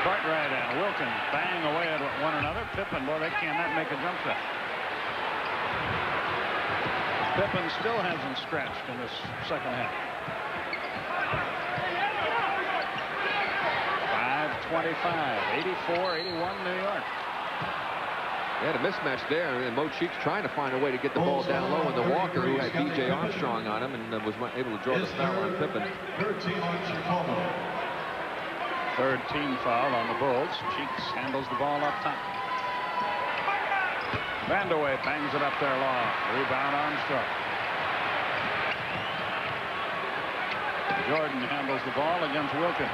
Cartwright and Wilkins bang away at one another. Pippen, boy, they cannot make a jump shot. Pippen still hasn't scratched in this second half. 5:25, 84-81 New York. They had a mismatch there, and Mo Cheeks trying to find a way to get the ball down low, and the Walker, who had B.J. Armstrong on him, and was able to draw the foul on Pippen. 13 on Chicago. Third team foul on the Bulls. Cheeks handles the ball up top. Vandeweghe bangs it up there long. Rebound Armstrong. Jordan handles the ball against Wilkins.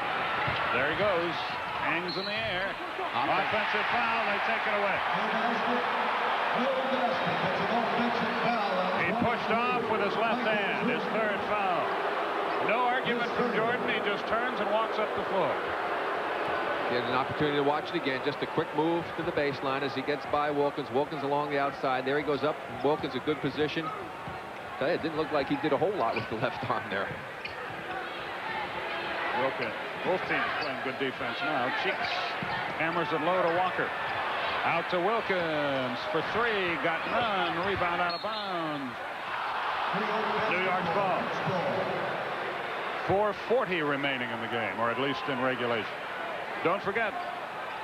There he goes. Hangs in the air. Offensive foul. They take it away. He pushed off with his left hand. His third foul. No argument from Jordan. He just turns and walks up the floor. He had an opportunity to watch it again. Just a quick move to the baseline as he gets by Wilkins. Wilkins along the outside. There he goes up. Wilkins a good position. Tell you, it didn't look like he did a whole lot with the left arm there. Wilkins. Both teams playing good defense now. Cheeks hammers it low to Walker. Out to Wilkins for three. Got none. Rebound out of bounds. New York's ball. 4:40 remaining in the game, or at least in regulation. Don't forget,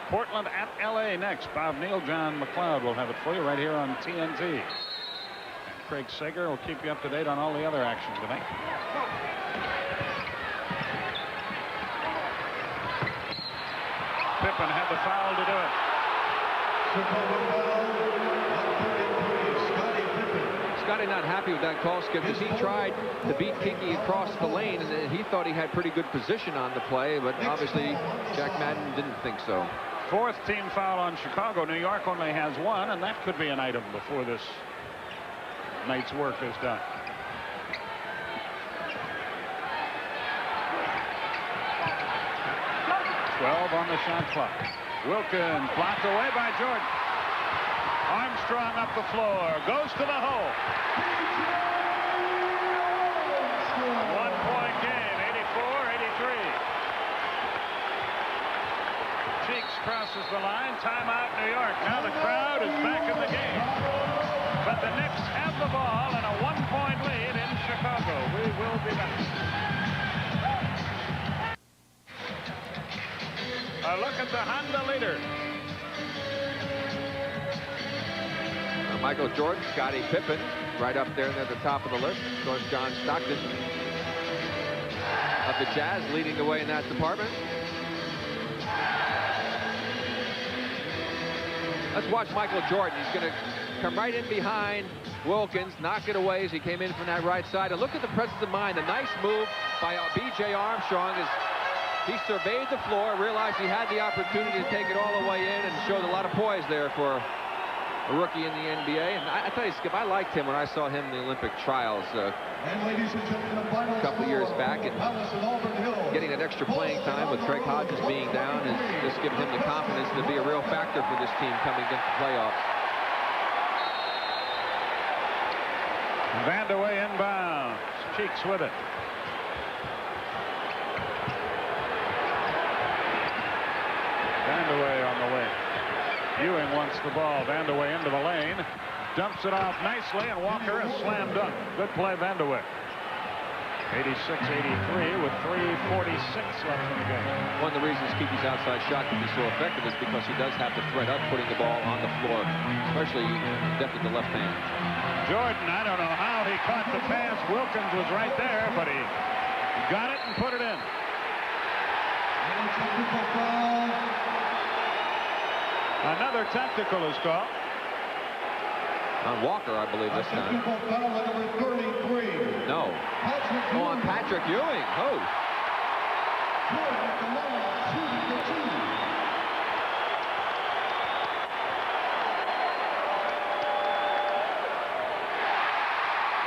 Portland at LA next. Bob Neal, John McLeod will have it for you right here on TNT. And Craig Sager will keep you up to date on all the other action tonight. Pippen had the foul to do it. Scottie not happy with that call, Skip, because he tried to beat Kiki across the lane, and he thought he had pretty good position on the play, but obviously Jack Madden didn't think so. Fourth team foul on Chicago. New York only has one, and that could be an item before this night's work is done. On the shot clock. Wilkins blocked away by Jordan. Armstrong up the floor. Goes to the hole. 1-point game. 84-83. Cheeks crosses the line. Timeout New York. Now the crowd is back in the game. But the Knicks have the ball and a 1-point lead in Chicago. We will be back. A look at the Honda leader. Michael Jordan, Scottie Pippen, right up there at the top of the list. Of course, John Stockton of the Jazz leading the way in that department. Let's watch Michael Jordan. He's going to come right in behind Wilkins, knock it away as he came in from that right side. And look at the presence of mind. A nice move by B.J. Armstrong as he surveyed the floor, realized he had the opportunity to take it all the way in, and showed a lot of poise there for a rookie in the NBA. And I tell you, Skip, I liked him when I saw him in the Olympic trials a couple of years back, and getting that extra playing time with Craig Hodges being down has just given him the confidence to be a real factor for this team coming into the playoffs. Vandeweghe inbounds. Cheeks with it. Vandeweghe on the way. Ewing wants the ball. Vandeweghe into the lane. Dumps it off nicely, and Walker a slam dunk. Good play, Vandeweghe. 86-83 with 3:46 left in the game. One of the reasons Kiki's outside shot can be so effective is because he does have to thread up putting the ball on the floor, especially depth of the left hand. Jordan, I don't know how he caught the pass. Wilkins was right there, but he got it and put it in. Another technical is called. On Walker, I believe, this time. No. Oh, on Patrick Ewing. Oh.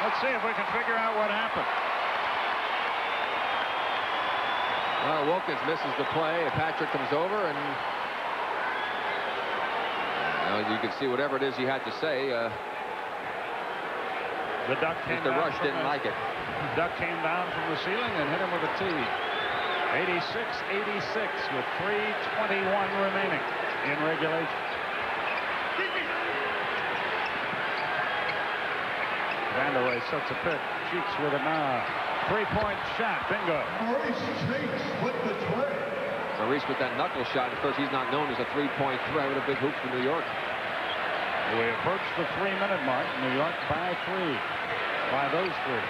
Let's see if we can figure out what happened. Well, Wilkins misses the play. Patrick comes over, and you can see whatever it is he had to say. The duck came Mr. Rush didn't like it. Duck came down from the ceiling and hit him with a tee. 86-86 with 3:21 remaining in regulation. Vandeweghe sets a pick. Cheeks with it now. Three-point shot. Bingo. Maurice Cheeks with the tray. Maurice with that knuckle shot. Of course, he's not known as a three-point threat with a big hoop for New York. We approach the 3-minute mark. New York by 3. By those 3.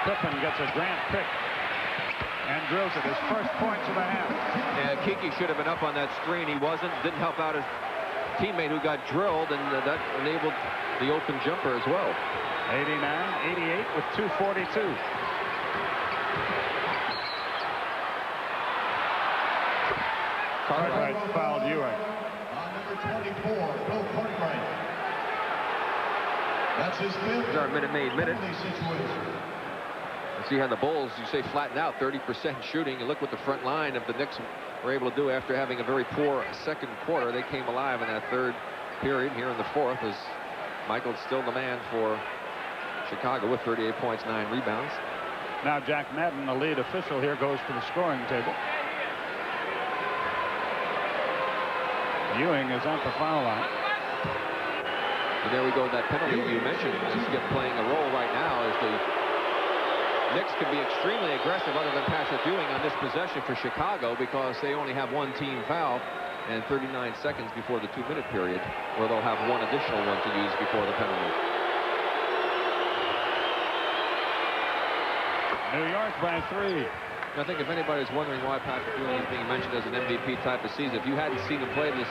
Pippen gets a Grant pick. And drills it. His first points of the half. And Kiki should have been up on that screen. He wasn't. Didn't help out his teammate who got drilled, and that enabled the open jumper as well. 89-88 with 2:42. Cartwright fouled Ewing. On number 24, Bill Cartwright. That's his fifth. Here's our minute penalty situation. See how the Bulls, you say, flatten out, 30% shooting. And look what the front line of the Knicks were able to do after having a very poor second quarter. They came alive in that third period. Here in the fourth as Michael's still the man for Chicago with 38 points, 9 rebounds. Now Jack Madden, the lead official here, goes to the scoring table. Ewing is at the foul line. And there we go. That penalty you mentioned is playing a role right now as the Knicks can be extremely aggressive other than Patrick Ewing on this possession for Chicago because they only have one team foul and 39 seconds before the 2-minute period where they'll have one additional one to use before the penalty. New York by 3. I think if anybody's wondering why Patrick Ewing is being mentioned as an MVP type of season, if you hadn't seen him play this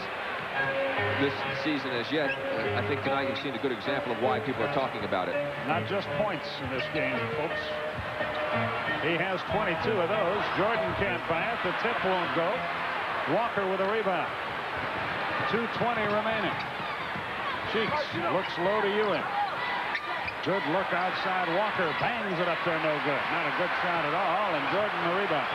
season as yet, I think tonight you've seen a good example of why people are talking about it. Not just points in this game, folks. He has 22 of those. Jordan can't buy it. The tip won't go. Walker with a rebound. 2:20 remaining. Cheeks looks low to Ewing. Good look outside. Walker bangs it up there, no good. Not a good shot at all, and Jordan the rebound.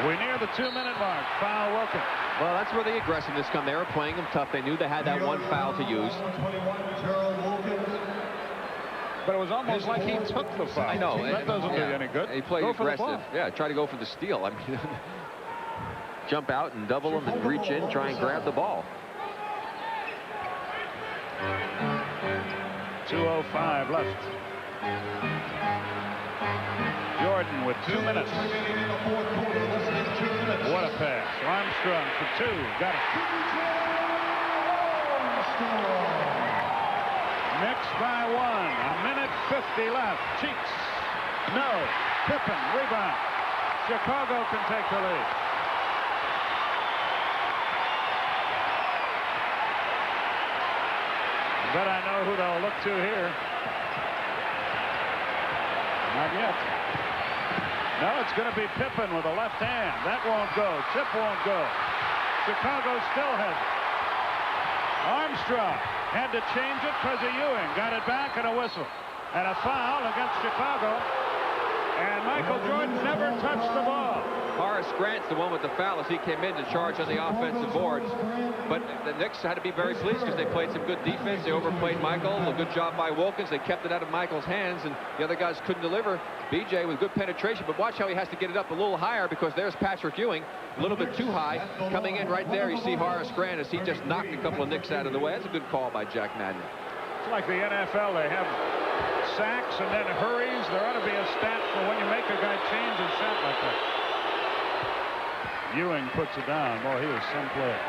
We near the 2-minute mark. Foul Wilkins. Well, that's where the aggressiveness come. They were playing them tough. They knew they had that one foul to use. But it was almost like he took the foul. I know. That doesn't do you any good. He played aggressive. Yeah, try to go for the steal. I mean, jump out and double him and reach in, try and grab the ball. 2:05 left. Jordan with 2 minutes. What a pass. Armstrong for 2. Got it. Knicks by 1. 1:50 left. Cheeks. No. Pippen. Rebound. Chicago can take the lead. Bet I know who they'll look to here. Not yet. No, it's going to be Pippen with a left hand. That won't go. Tip won't go. Chicago still has it. Armstrong had to change it because of Ewing. Got it back and a whistle. And a foul against Chicago. And Michael Jordan never touched the ball. Horace Grant's the one with the foul as he came in to charge on the offensive boards. But the Knicks had to be very pleased because they played some good defense. They overplayed Michael. A good job by Wilkins. They kept it out of Michael's hands, and the other guys couldn't deliver. BJ with good penetration, but watch how he has to get it up a little higher because there's Patrick Ewing, a little bit too high. Coming in right there, you see Horace Grant as he just knocked a couple of Knicks out of the way. That's a good call by Jack Madden. It's like the NFL. They have sacks and then hurries. There ought to be a stat for when you make a guy change his shot like that. Ewing puts it down. Boy, he was some player.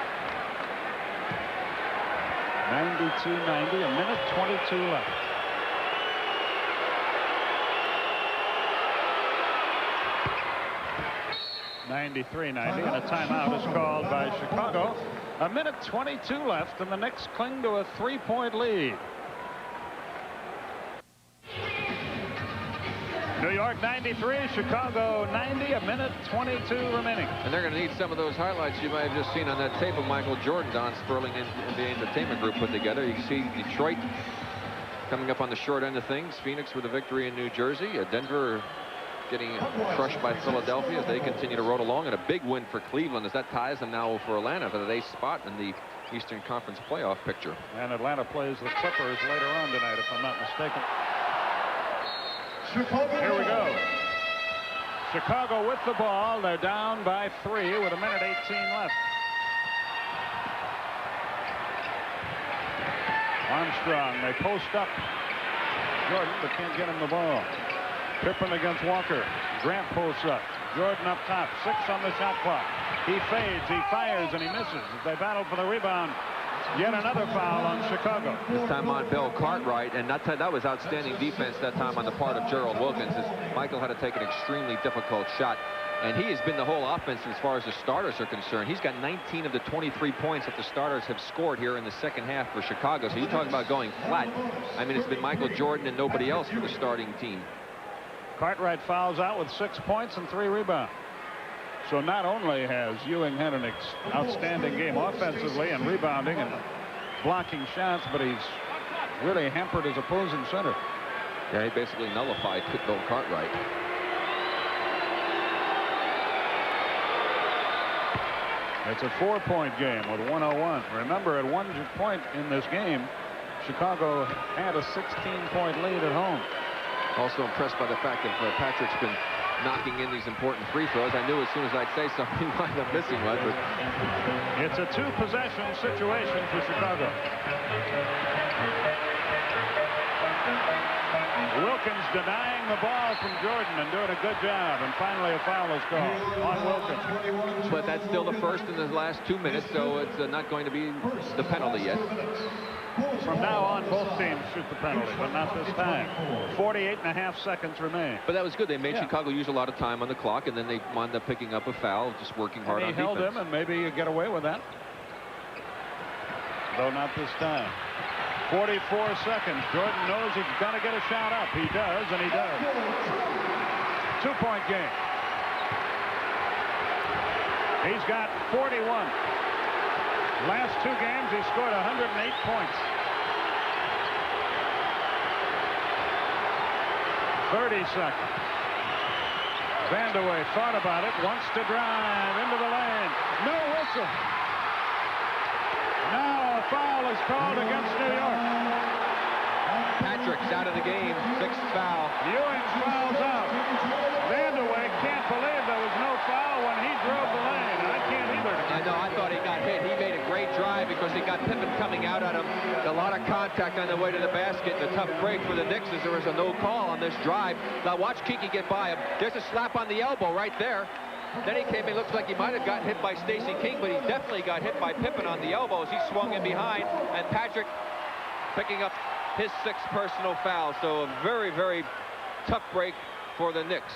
92-90, 1:22 left. (93-90) and a timeout is called by Chicago. 1:22 left, and the Knicks cling to a 3-point lead. New York 93, Chicago 90, 1:22 remaining. And they're going to need some of those highlights you might have just seen on that tape of Michael Jordan Don Sperling and the entertainment group put together. You see Detroit coming up on the short end of things. Phoenix with a victory in New Jersey. Denver getting crushed by Philadelphia as they continue to roll along. And a big win for Cleveland as that ties them now for Atlanta for the 8th spot in the Eastern Conference playoff picture. And Atlanta plays the Clippers later on tonight, if I'm not mistaken. Here we go. Chicago with the ball. They're down by 3 with 1:18 left. Armstrong, they post up Jordan, but can't get him the ball. Pippen against Walker. Grant posts up. Jordan up top. 6 on the shot clock. He fades, he fires, and he misses. They battle for the rebound. Yet another foul on Chicago. This time on Bill Cartwright, and that was outstanding defense that time on the part of Gerald Wilkins, as Michael had to take an extremely difficult shot. And he has been the whole offense as far as the starters are concerned. He's got 19 of the 23 points that the starters have scored here in the second half for Chicago. So you talk about going flat. I mean, it's been Michael Jordan and nobody else for the starting team. Cartwright fouls out with 6 points and 3 rebounds. So not only has Ewing had an outstanding game offensively and rebounding and blocking shots, but he's really hampered his opposing center. Yeah, he basically nullified Bill Cartwright. It's a 4-point game with 1:01. Remember, at one point in this game, Chicago had a 16-point lead at home. Also impressed by the fact that Patrick's been knocking in these important free throws. I knew as soon as I'd say something, he might have missing one. But it's a 2-possession situation for Chicago. Wilkins denying the ball from Jordan and doing a good job, and finally a foul is called on Wilkins. But that's still the first in the last 2 minutes, so it's not going to be the penalty yet. From now on, both teams shoot the penalty, but not this time. 48.5 seconds remain. But that was good. They made Chicago use a lot of time on the clock, and then they wound up picking up a foul, just working hard on defense. He held him, and maybe you get away with that. Though not this time. 44 seconds. Jordan knows he's got to get a shot up. He does, and he does. 2-point game. He's got 41. Last 2 games, he scored 108 points. 30 seconds. Vandeweghe thought about it, wants to drive into the lane. No whistle. Now a foul is called against New York. Patrick's out of the game. 6th foul. Ewing fouls out. Vandeweghe can't believe there was no foul when he drove the lane. I can't either. I know. I thought he got hit. He made a great drive because he got Pippen coming out at him. A lot of contact on the way to the basket. And a tough break for the Knicks as there was a no call on this drive. Now watch Kiki get by him. There's a slap on the elbow right there. Then he came in, looks like he might have gotten hit by Stacey King, but he definitely got hit by Pippen on the elbows. He swung in behind, and Patrick picking up his 6th personal foul. So a very, very tough break for the Knicks.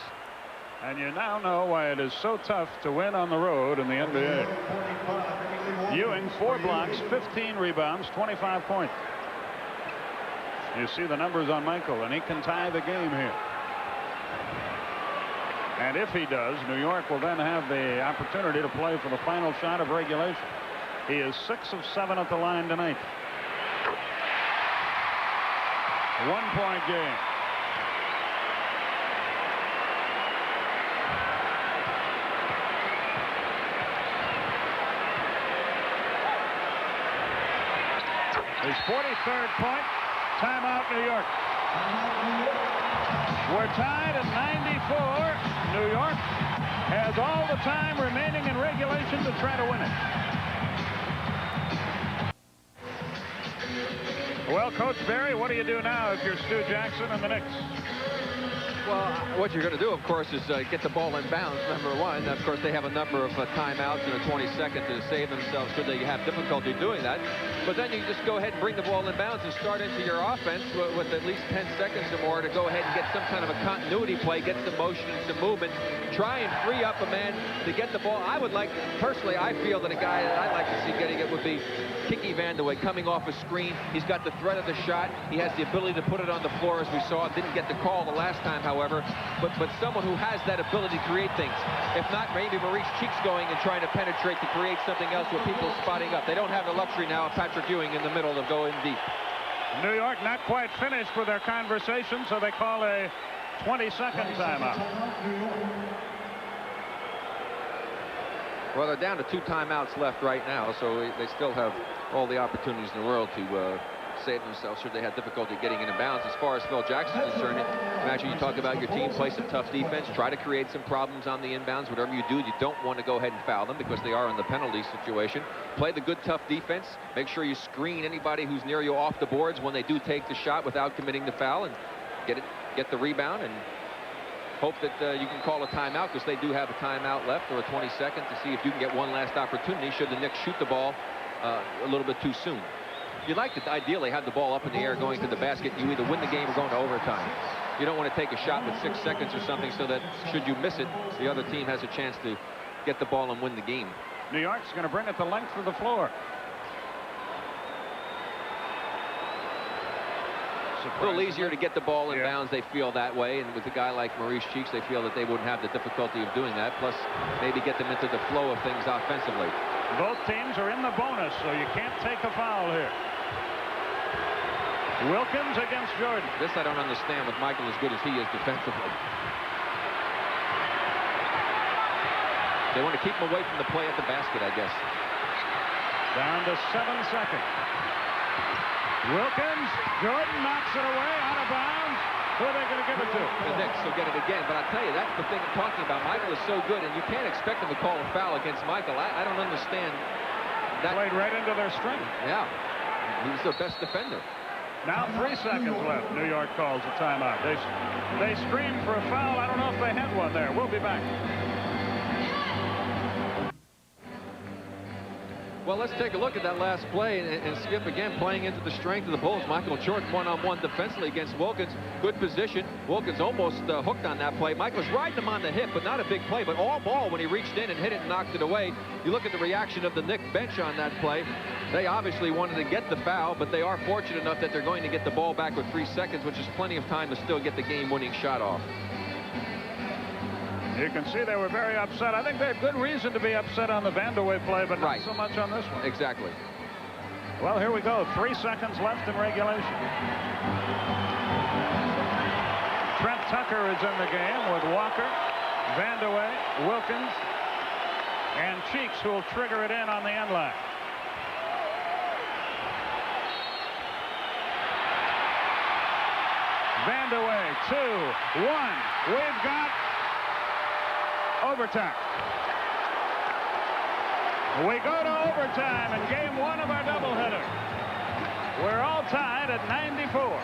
And you now know why it is so tough to win on the road in the NBA. Ewing, 4 blocks, 15 rebounds, 25 points. You see the numbers on Michael, and he can tie the game here. And if he does, New York will then have the opportunity to play for the final shot of regulation. He is 6 of 7 at the line tonight. 1-point game. His 43rd point. Timeout, New York. We're tied at 94. New York has all the time remaining in regulation to try to win it. Well, Coach Barry, what do you do now if you're Stu Jackson and the Knicks? Well, what you're going to do, of course, is get the ball in bounds, number one. Of course, they have a number of timeouts and a 20-second to save themselves should they have difficulty doing that. But then you just go ahead and bring the ball in bounds and start into your offense with at least 10 seconds or more to go ahead and get some kind of a continuity play, get some motion and some movement. Try and free up a man to get the ball. I would like, personally, I feel that a guy that I'd like to see getting it would be Kiki Vandeweghe, coming off a screen. He's got the threat of the shot. He has the ability to put it on the floor, as we saw. Didn't get the call the last time, however. But someone who has that ability to create things. If not, maybe Maurice Cheeks going and trying to penetrate to create something else with people spotting up. They don't have the luxury now of Patrick Ewing in the middle to go in deep. New York not quite finished with their conversation, so they call a 20-second timeout. Well, they're down to 2 timeouts left right now, so they still have all the opportunities in the world to save themselves should they have difficulty getting in bounds. As far as Phil Jackson is concerned, imagine you talk about your team, play some tough defense, try to create some problems on the inbounds. Whatever you do, you don't want to go ahead and foul them because they are in the penalty situation. Play the good, tough defense. Make sure you screen anybody who's near you off the boards when they do take the shot without committing the foul, and get the rebound, and hope that you can call a timeout, because they do have a timeout left, or a 20-second, to see if you can get one last opportunity should the Knicks shoot the ball a little bit too soon. You'd like to ideally have the ball up in the air going to the basket. You either win the game or go into overtime. You don't want to take a shot with 6 seconds or something so that should you miss it, the other team has a chance to get the ball and win the game. New York's going to bring it the length of the floor. A little easier to get the ball in bounds, they feel that way, and with a guy like Maurice Cheeks, they feel that they wouldn't have the difficulty of doing that, plus maybe get them into the flow of things offensively. Both teams are in the bonus, so you can't take a foul here. Wilkins against Jordan. This I don't understand with Michael as good as he is defensively. They want to keep him away from the play at the basket, I guess. Down to 7 seconds. Wilkins, Jordan knocks it away, out of bounds. Who are they going to give it to? The Knicks will get it again, but I tell you, that's the thing I'm talking about. Michael is so good, and you can't expect him to call a foul against Michael. I don't understand that. Played right into their strength. Yeah, he's their best defender. Now 3 seconds left. New York calls a timeout. They screamed for a foul. I don't know if they had one there. We'll be back. Well, let's take a look at that last play, and Skip again playing into the strength of the Bulls. Michael Jordan one-on-one defensively against Wilkins. Good position. Wilkins almost hooked on that play. Michael's riding him on the hip, but not a big play, but all ball when he reached in and hit it and knocked it away. You look at the reaction of the Knicks bench on that play. They obviously wanted to get the foul, but they are fortunate enough that they're going to get the ball back with 3 seconds, which is plenty of time to still get the game-winning shot off. You can see they were very upset. I think they had good reason to be upset on the Vandeweghe play, but not so much on this one. Exactly. Well, here we go. 3 seconds left in regulation. Trent Tucker is in the game with Walker, Vandeweghe, Wilkins, and Cheeks, who will trigger it in on the end line. Vandeweghe, 2-1. We've got overtime. We go to overtime in game 1 of our doubleheader. We're all tied at 94.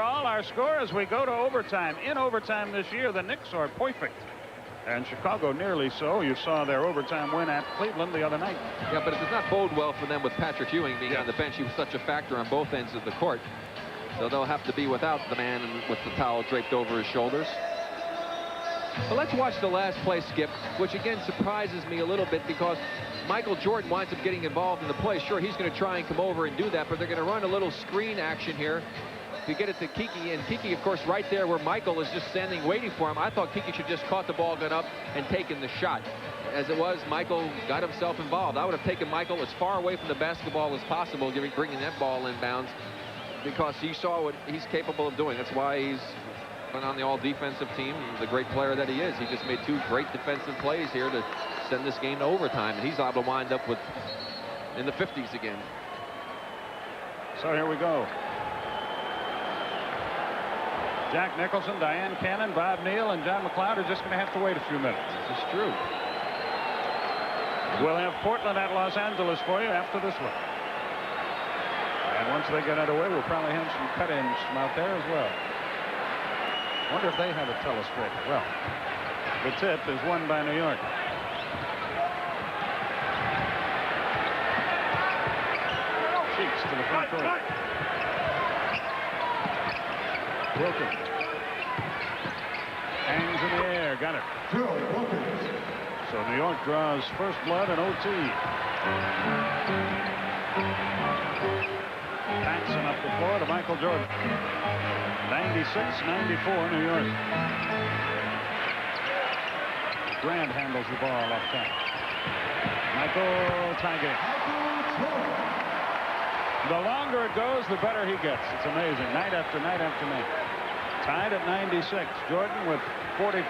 All our score as we go to overtime. In overtime this year, the Knicks are perfect. And Chicago nearly so. You saw their overtime win at Cleveland the other night. Yeah, but it does not bode well for them with Patrick Ewing being on the bench. He was such a factor on both ends of the court. So they'll have to be without the man with the towel draped over his shoulders. But let's watch the last play, Skip, which again surprises me a little bit because Michael Jordan winds up getting involved in the play. Sure, he's going to try and come over and do that, but they're going to run a little screen action here to get it to Kiki, and Kiki, of course, right there where Michael is just standing waiting for him. I thought Kiki should just caught the ball, got up, and taken the shot. As it was, Michael got himself involved. I would have taken Michael as far away from the basketball as possible, bringing that ball inbounds, because he saw what he's capable of doing. That's why he's been on the all-defensive team, the great player that he is. He just made 2 great defensive plays here to send this game to overtime, and he's able to wind up with in the 50s again. So here we go. Jack Nicholson, Diane Cannon, Bob Neal, and John McLeod are just going to have to wait a few minutes. This is true. We'll have Portland at Los Angeles for you after this one. And once they get underway, we'll probably have some cut-ins from out there as well. Wonder if they have a telescope. Well, the tip is won by New York. Cheeks to the front court. Wilkins hangs in the air, got it. So New York draws first blood in OT. Paxson up the floor to Michael Jordan. 96-94 New York. Grant handles the ball off top. Michael Tiger. The longer it goes, the better he gets. It's amazing. Night after night after night. Tied at 96. Jordan with 45.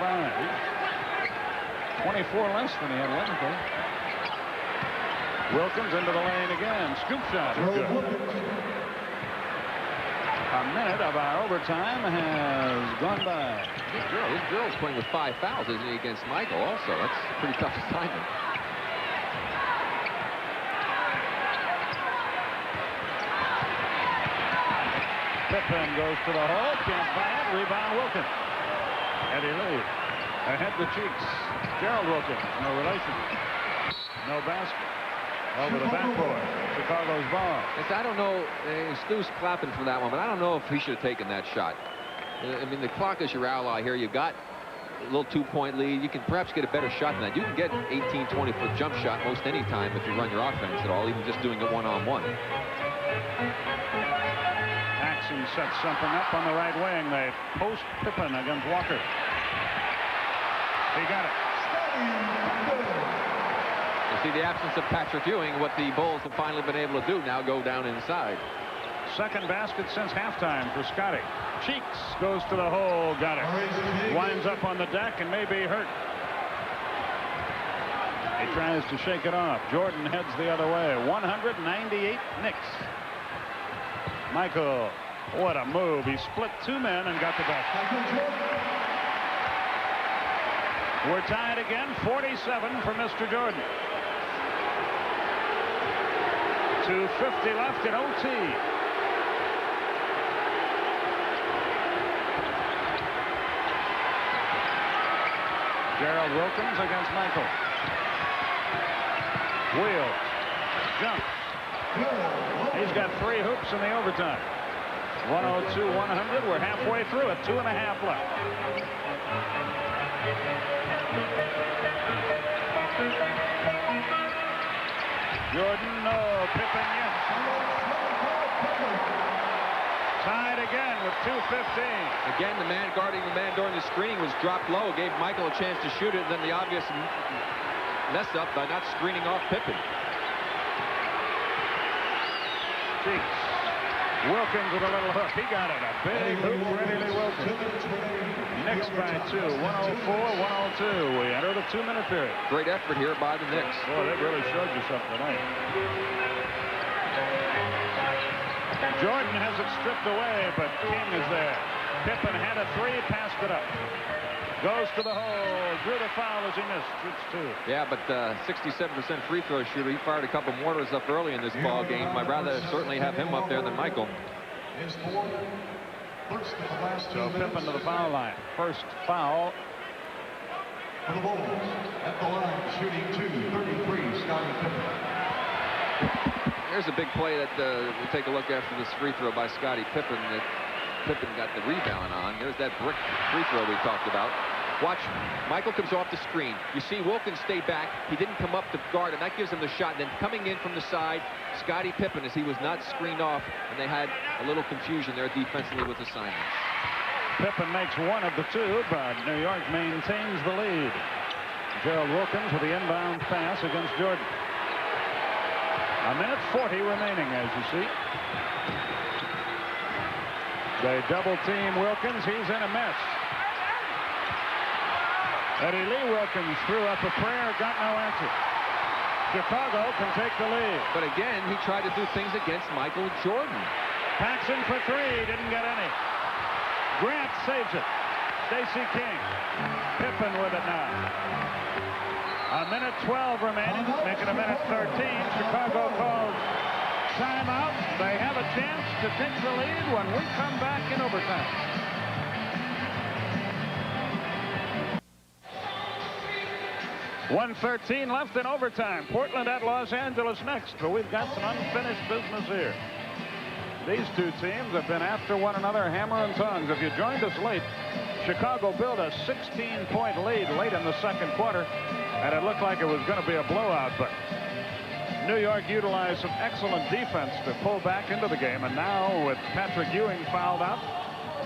24 less than he had Wednesday. Wilkins into the lane again. Scoop shot. Good. A minute of our overtime has gone by. This girl's playing with 5 fouls, isn't he, against Michael also? That's a pretty tough assignment. Pippen Pippen goes to the hole. Can't find it. Rebound Wilkins. Eddie Lee ahead to Cheeks. Gerald Wilkins. No relation. No basket. Over the backboard. Chicago's ball. I don't know. Stu's clapping for that one, but I don't know if he should have taken that shot. I mean, the clock is your ally here. You've got a little 2-point lead. You can perhaps get a better shot than that. You can get 18, 20-foot jump shot most any time if you run your offense at all, even just doing it one-on-one. Paxson sets something up on the right wing. They post Pippen against Walker. He got it. You see the absence of Patrick Ewing. What the Bulls have finally been able to do now, go down inside. Second basket since halftime for Scottie. Cheeks goes to the hole. Got it. Winds up on the deck and may be hurt. He tries to shake it off. Jordan heads the other way. 198 Knicks. Michael, what a move. He split 2 men and got the basket. We're tied again. 47 for Mr. Jordan. 2:50 left in OT. Gerald Wilkins against Michael. Wheel. Jump. He's got 3 hoops in the overtime. 102-100. We're halfway through it. 2.5 left. Jordan, no. Pippen, yes. Tied again with 2:15. Again, the man guarding the man during the screening was dropped low. Gave Michael a chance to shoot it, and then the obvious mess up by not screening off Pippen. Cheeks. Wilkins with a little hook. He got it. A big hoop for Eddie Lee Wilkins. Knicks by 2. 104-102. We enter the 2-minute period. Great effort here by the Knicks. Boy, they really showed you something tonight. Jordan has it stripped away, but King is there. Pippen had a 3, passed it up. Goes to the hole. Drew the foul as he missed. Shoots 2. Yeah, but 67% free throw shooter. He fired a couple mortars up early in this ball game. I'd rather certainly have him up there than Michael. So Pippen to the foul line. First foul. For the Bulls, at the line, shooting 2-33, Scottie Pippen. There's a big play that we'll take a look after this free throw by Scottie Pippen that Pippen got the rebound on. There's that brick free throw we talked about. Watch, Michael comes off the screen. You see Wilkins stay back. He didn't come up to guard him. That gives him the shot. Then coming in from the side, Scottie Pippen, as he was not screened off, and they had a little confusion there defensively with assignments. Pippen makes 1 of the 2, but New York maintains the lead. Gerald Wilkins with the inbound pass against Jordan. 1:40 remaining, as you see. They double team Wilkins. He's in a mess. Eddie Lee Wilkins threw up a prayer, got no answer. Chicago can take the lead. But again, he tried to do things against Michael Jordan. Paxson for 3, didn't get any. Grant saves it. Stacey King. Pippen with it now. 1:12 remaining, making 1:13. Chicago calls timeout. They have a chance to take the lead when we come back in overtime. .113 left in overtime. Portland at Los Angeles next, but we've got some unfinished business here. These 2 teams have been after one another hammer and tongs. If you joined us late, Chicago built a 16-point lead late in the second quarter, and it looked like it was going to be a blowout, but New York utilized some excellent defense to pull back into the game, and now with Patrick Ewing fouled out,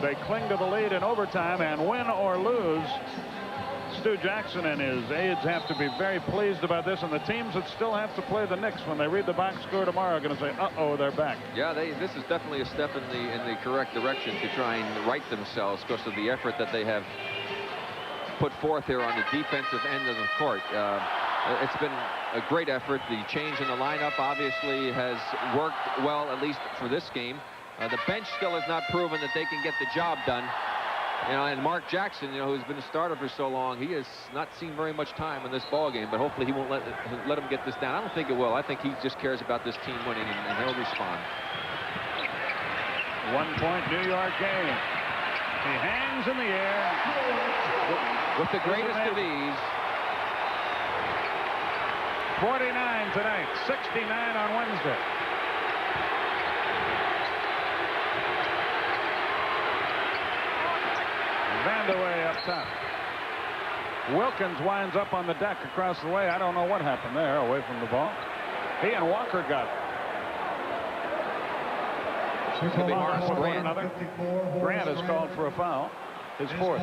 they cling to the lead in overtime, and win or lose, Stu Jackson and his aides have to be very pleased about this, and the teams that still have to play the Knicks when they read the box score tomorrow are going to say, uh-oh, they're back. Yeah, this is definitely a step in the correct direction to try and right themselves because of the effort that they have put forth here on the defensive end of the court. It's been a great effort. The change in the lineup obviously has worked well, at least for this game. The bench still has not proven that they can get the job done. You know, and Mark Jackson, you know, who's been a starter for so long, he has not seen very much time in this ball game, but hopefully he won't let him get this down. I don't think it will. I think he just cares about this team winning, and he'll respond. 1-point New York game. He hangs in the air. With the greatest of ease. 49 tonight, 69 on Wednesday. Vandeweghe up top. Wilkins winds up on the deck across the way. I don't know what happened there, away from the ball. He and Walker got it. It's going to be Horace Grant. Grant is called for a foul. His fourth.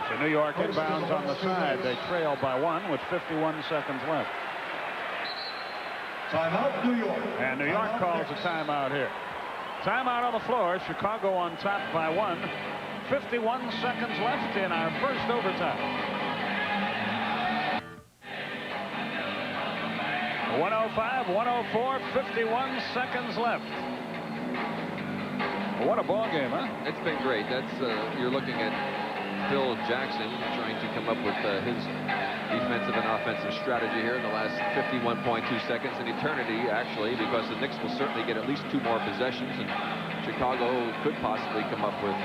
So New York inbounds on the side. They trail by 1 with 51 seconds left. Timeout, New York. And New York calls a timeout here. Timeout on the floor. Chicago on top by 1. 51 seconds left in our first overtime. 105, 104, 51 seconds left. What a ball game, huh? It's been great. That's you're looking at Phil Jackson trying to come up with his defensive and offensive strategy here in the last 51.2 seconds, an eternity actually, because the Knicks will certainly get at least 2 more possessions, and Chicago could possibly come up with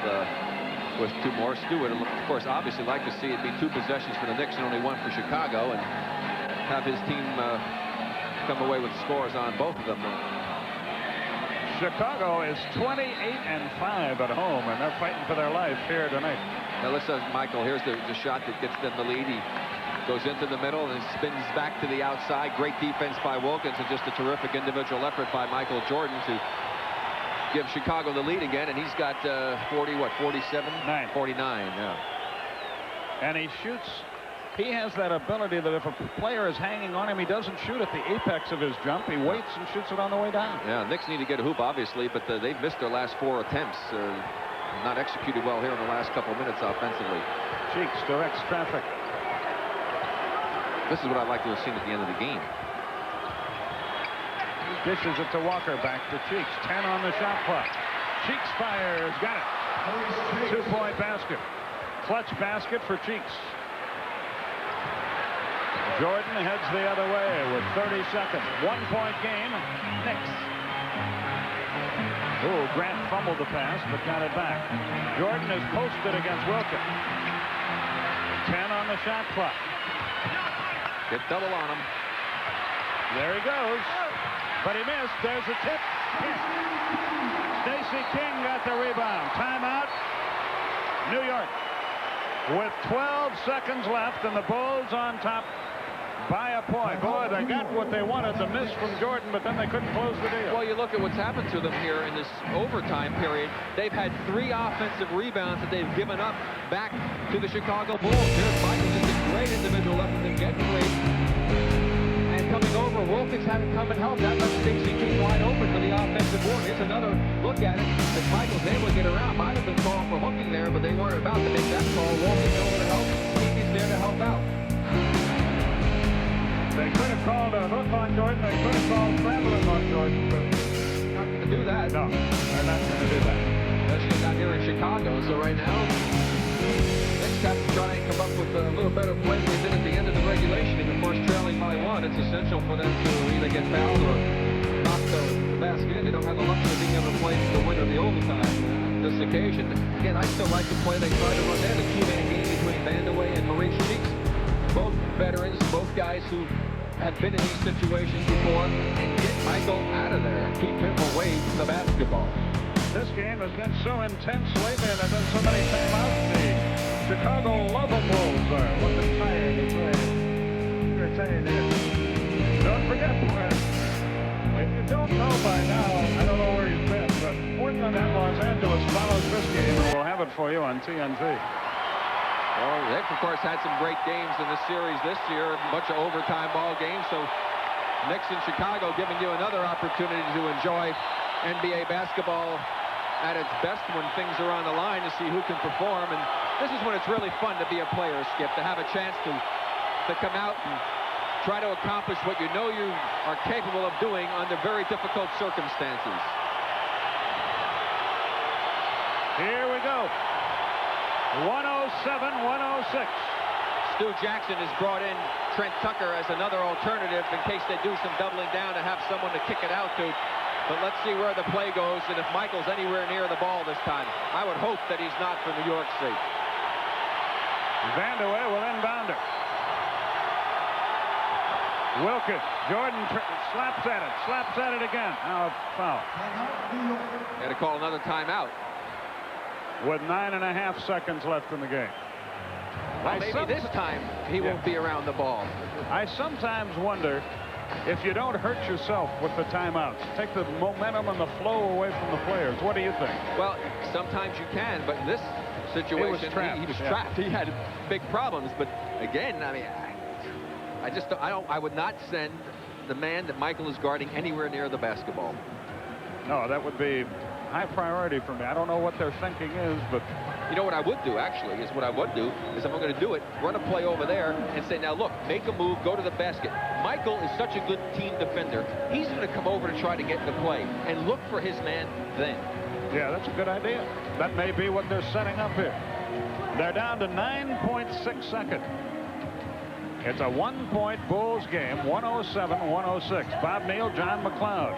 2 more. Stu would, of course, obviously like to see it be 2 possessions for the Knicks and only 1 for Chicago, and have his team come away with scores on both of them. Chicago is 28-5 at home, and they're fighting for their life here tonight. Now listen, Michael, here's the shot that gets them the lead. He goes into the middle and spins back to the outside. Great defense by Wilkins, and just a terrific individual effort by Michael Jordan to give Chicago the lead again. And he's got 47? 49, yeah. And he shoots. He has that ability that if a player is hanging on him, he doesn't shoot at the apex of his jump. He waits and shoots it on the way down. Yeah, Knicks need to get a hoop, obviously, but they've missed their last 4 attempts. Not executed well here in the last couple of minutes offensively. Cheeks directs traffic. This is what I'd like to have seen at the end of the game. Dishes it to Walker, back to Cheeks. 10 on the shot clock. Cheeks fires, got it. 2-point basket. Clutch basket for Cheeks. Jordan heads the other way with 30 seconds. 1-point game. Knicks. Oh, Grant fumbled the pass, but got it back. Jordan is posted against Wilkins. 10 on the shot clock. Get double on him. There he goes. But he missed. There's a tip. Stacey King got the rebound. Timeout. New York. With 12 seconds left, and the Bulls on top by a point. Boy, they got what they wanted, the miss from Jordan, but then they couldn't close the deal. Well, you look at what's happened to them here in this overtime period. They've had 3 offensive rebounds that they've given up back to the Chicago Bulls. Here's Michael, just a great individual effort in getting free. And coming over, Wilkins had to come and help. That left Stacey King wide open for the offensive board. Here's another look at it. As Michael's able to get around, might have been called for hooking there, but they weren't about to make that call. Wilkins over to help. Kiki's there to help out. They could have called a hook on Jordan. They could have called traveling on Jordan. But not going to do that. No, they're not going to do that. Especially not here in Chicago. So right now, Knicks have to try and come up with a little better play than they did at the end of the regulation. If of course trailing by 1, it's essential for them to either get fouled or knock the basket in. They don't have the luxury of being able to play the winner of the overtime this occasion. Again, I still like the play they tried to run there. The 2-man game between Vandeweghe and Maurice Cheeks. Both veterans, both guys who have been in these situations before, and get Michael out of there. Keep him away from the basketball. This game has been so intense lately, and there's been so many timeouts. The Chicago Lovables are looking tired to play. You're tired here. Don't forget, if you don't know by now, I don't know where you've been, but Portland and Los Angeles follows this game, and we'll have it for you on TNT. Well, they've, of course, had some great games in this series this year, a bunch of overtime ball games, so Knicks in Chicago giving you another opportunity to enjoy NBA basketball at its best when things are on the line to see who can perform, and this is when it's really fun to be a player, Skip, to have a chance to come out and try to accomplish what you know you are capable of doing under very difficult circumstances. Here we go. 107-106. Stu Jackson has brought in Trent Tucker as another alternative in case they do some doubling down to have someone to kick it out to. but let's see where the play goes and if Michael's anywhere near the ball this time. I would hope that he's not for New York's sake. Vandeweghe will inbound it. Wilkins, Jordan slaps at it again. Now a foul. Got to call another timeout. With 9.5 seconds left in the game. Well, maybe this time he won't be around the ball. I sometimes wonder if you don't hurt yourself with the timeouts. Take the momentum and the flow away from the players. What do you think? Well, sometimes you can, but in this situation, he was trapped. He had big problems. But again, I mean, I would not send the man that Michael is guarding anywhere near the basketball. No, that would be high priority for me. I don't know what their thinking is, but you know what I would do, actually, is if I'm going to do it, run a play over there and say, now look, make a move, go to the basket. Michael is such a good team defender. He's going to come over to try to get the play and look for his man then. Yeah, that's a good idea. That may be what they're setting up here. They're down to 9.6 seconds. It's a 1-point Bulls game, 107-106. Bob Neal, John McLeod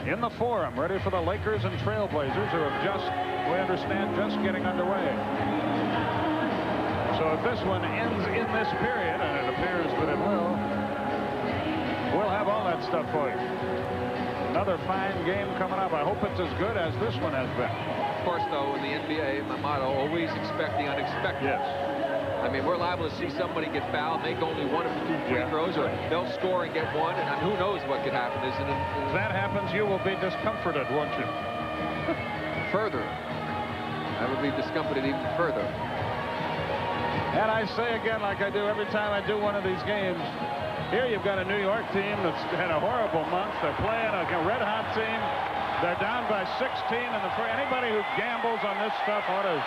in the Forum, ready for the Lakers and Trailblazers, who have just, we understand, just getting underway. So if this one ends in this period, and it appears that it will, we'll have all that stuff for you. Another fine game coming up. I hope it's as good as this one has been. Of course, though, in the NBA, my motto, always expect the unexpected. Yes. I mean, we're liable to see somebody get fouled, make only 1 of 2 free throws, or they'll score and get 1, and who knows what could happen. If that happens, you will be discomforted, won't you? Further. I would be discomforted even further. And I say again, like I do every time I do one of these games, here you've got a New York team that's had a horrible month. They're playing a red-hot team. They're down by 16 in the free. Anybody who gambles on this stuff ought to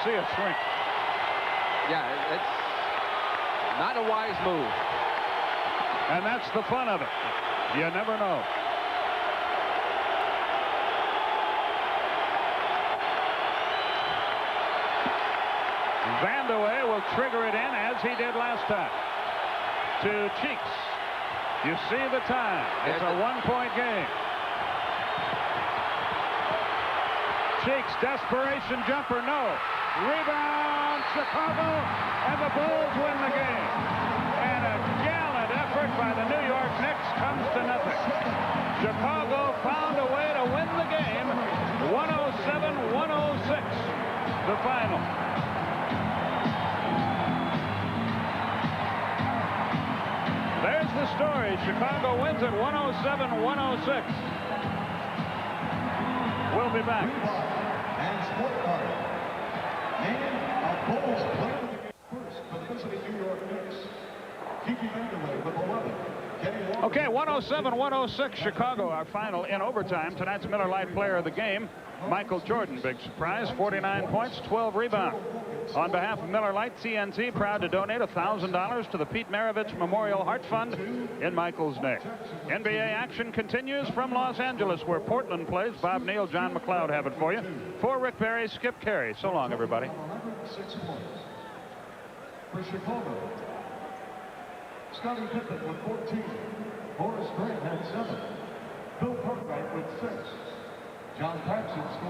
see a shrink. Yeah, it's not a wise move. And that's the fun of it. You never know. Vandeweghe will trigger it in as he did last time. To Cheeks. You see the time. It's a 1-point game. Cheeks, desperation jumper, no. Rebound, Chicago, and the Bulls win the game. And a gallant effort by the New York Knicks comes to nothing. Chicago found a way to win the game, 107-106, the final. There's the story. Chicago wins at 107-106. We'll be back. And sport card. And a Bulls player of the game first for the visiting New York Knicks. Kiki Vandeweghe with 11. Okay, 107-106, Chicago, our final in overtime. Tonight's Miller Lite player of the game, Michael Jordan. Big surprise, 49 points, 12 rebounds. On behalf of Miller Lite, TNT proud to donate $1,000 to the Pete Maravich Memorial Heart Fund in Michael's name. NBA action continues from Los Angeles, where Portland plays. Bob Neal, John McLeod have it for you. For Rick Barry, Skip Carey. So long, everybody. 6 points. For Chicago, Scottie Pippen with 14. Horace Grant had 7. Bill Cartwright with 6. John Paxson scored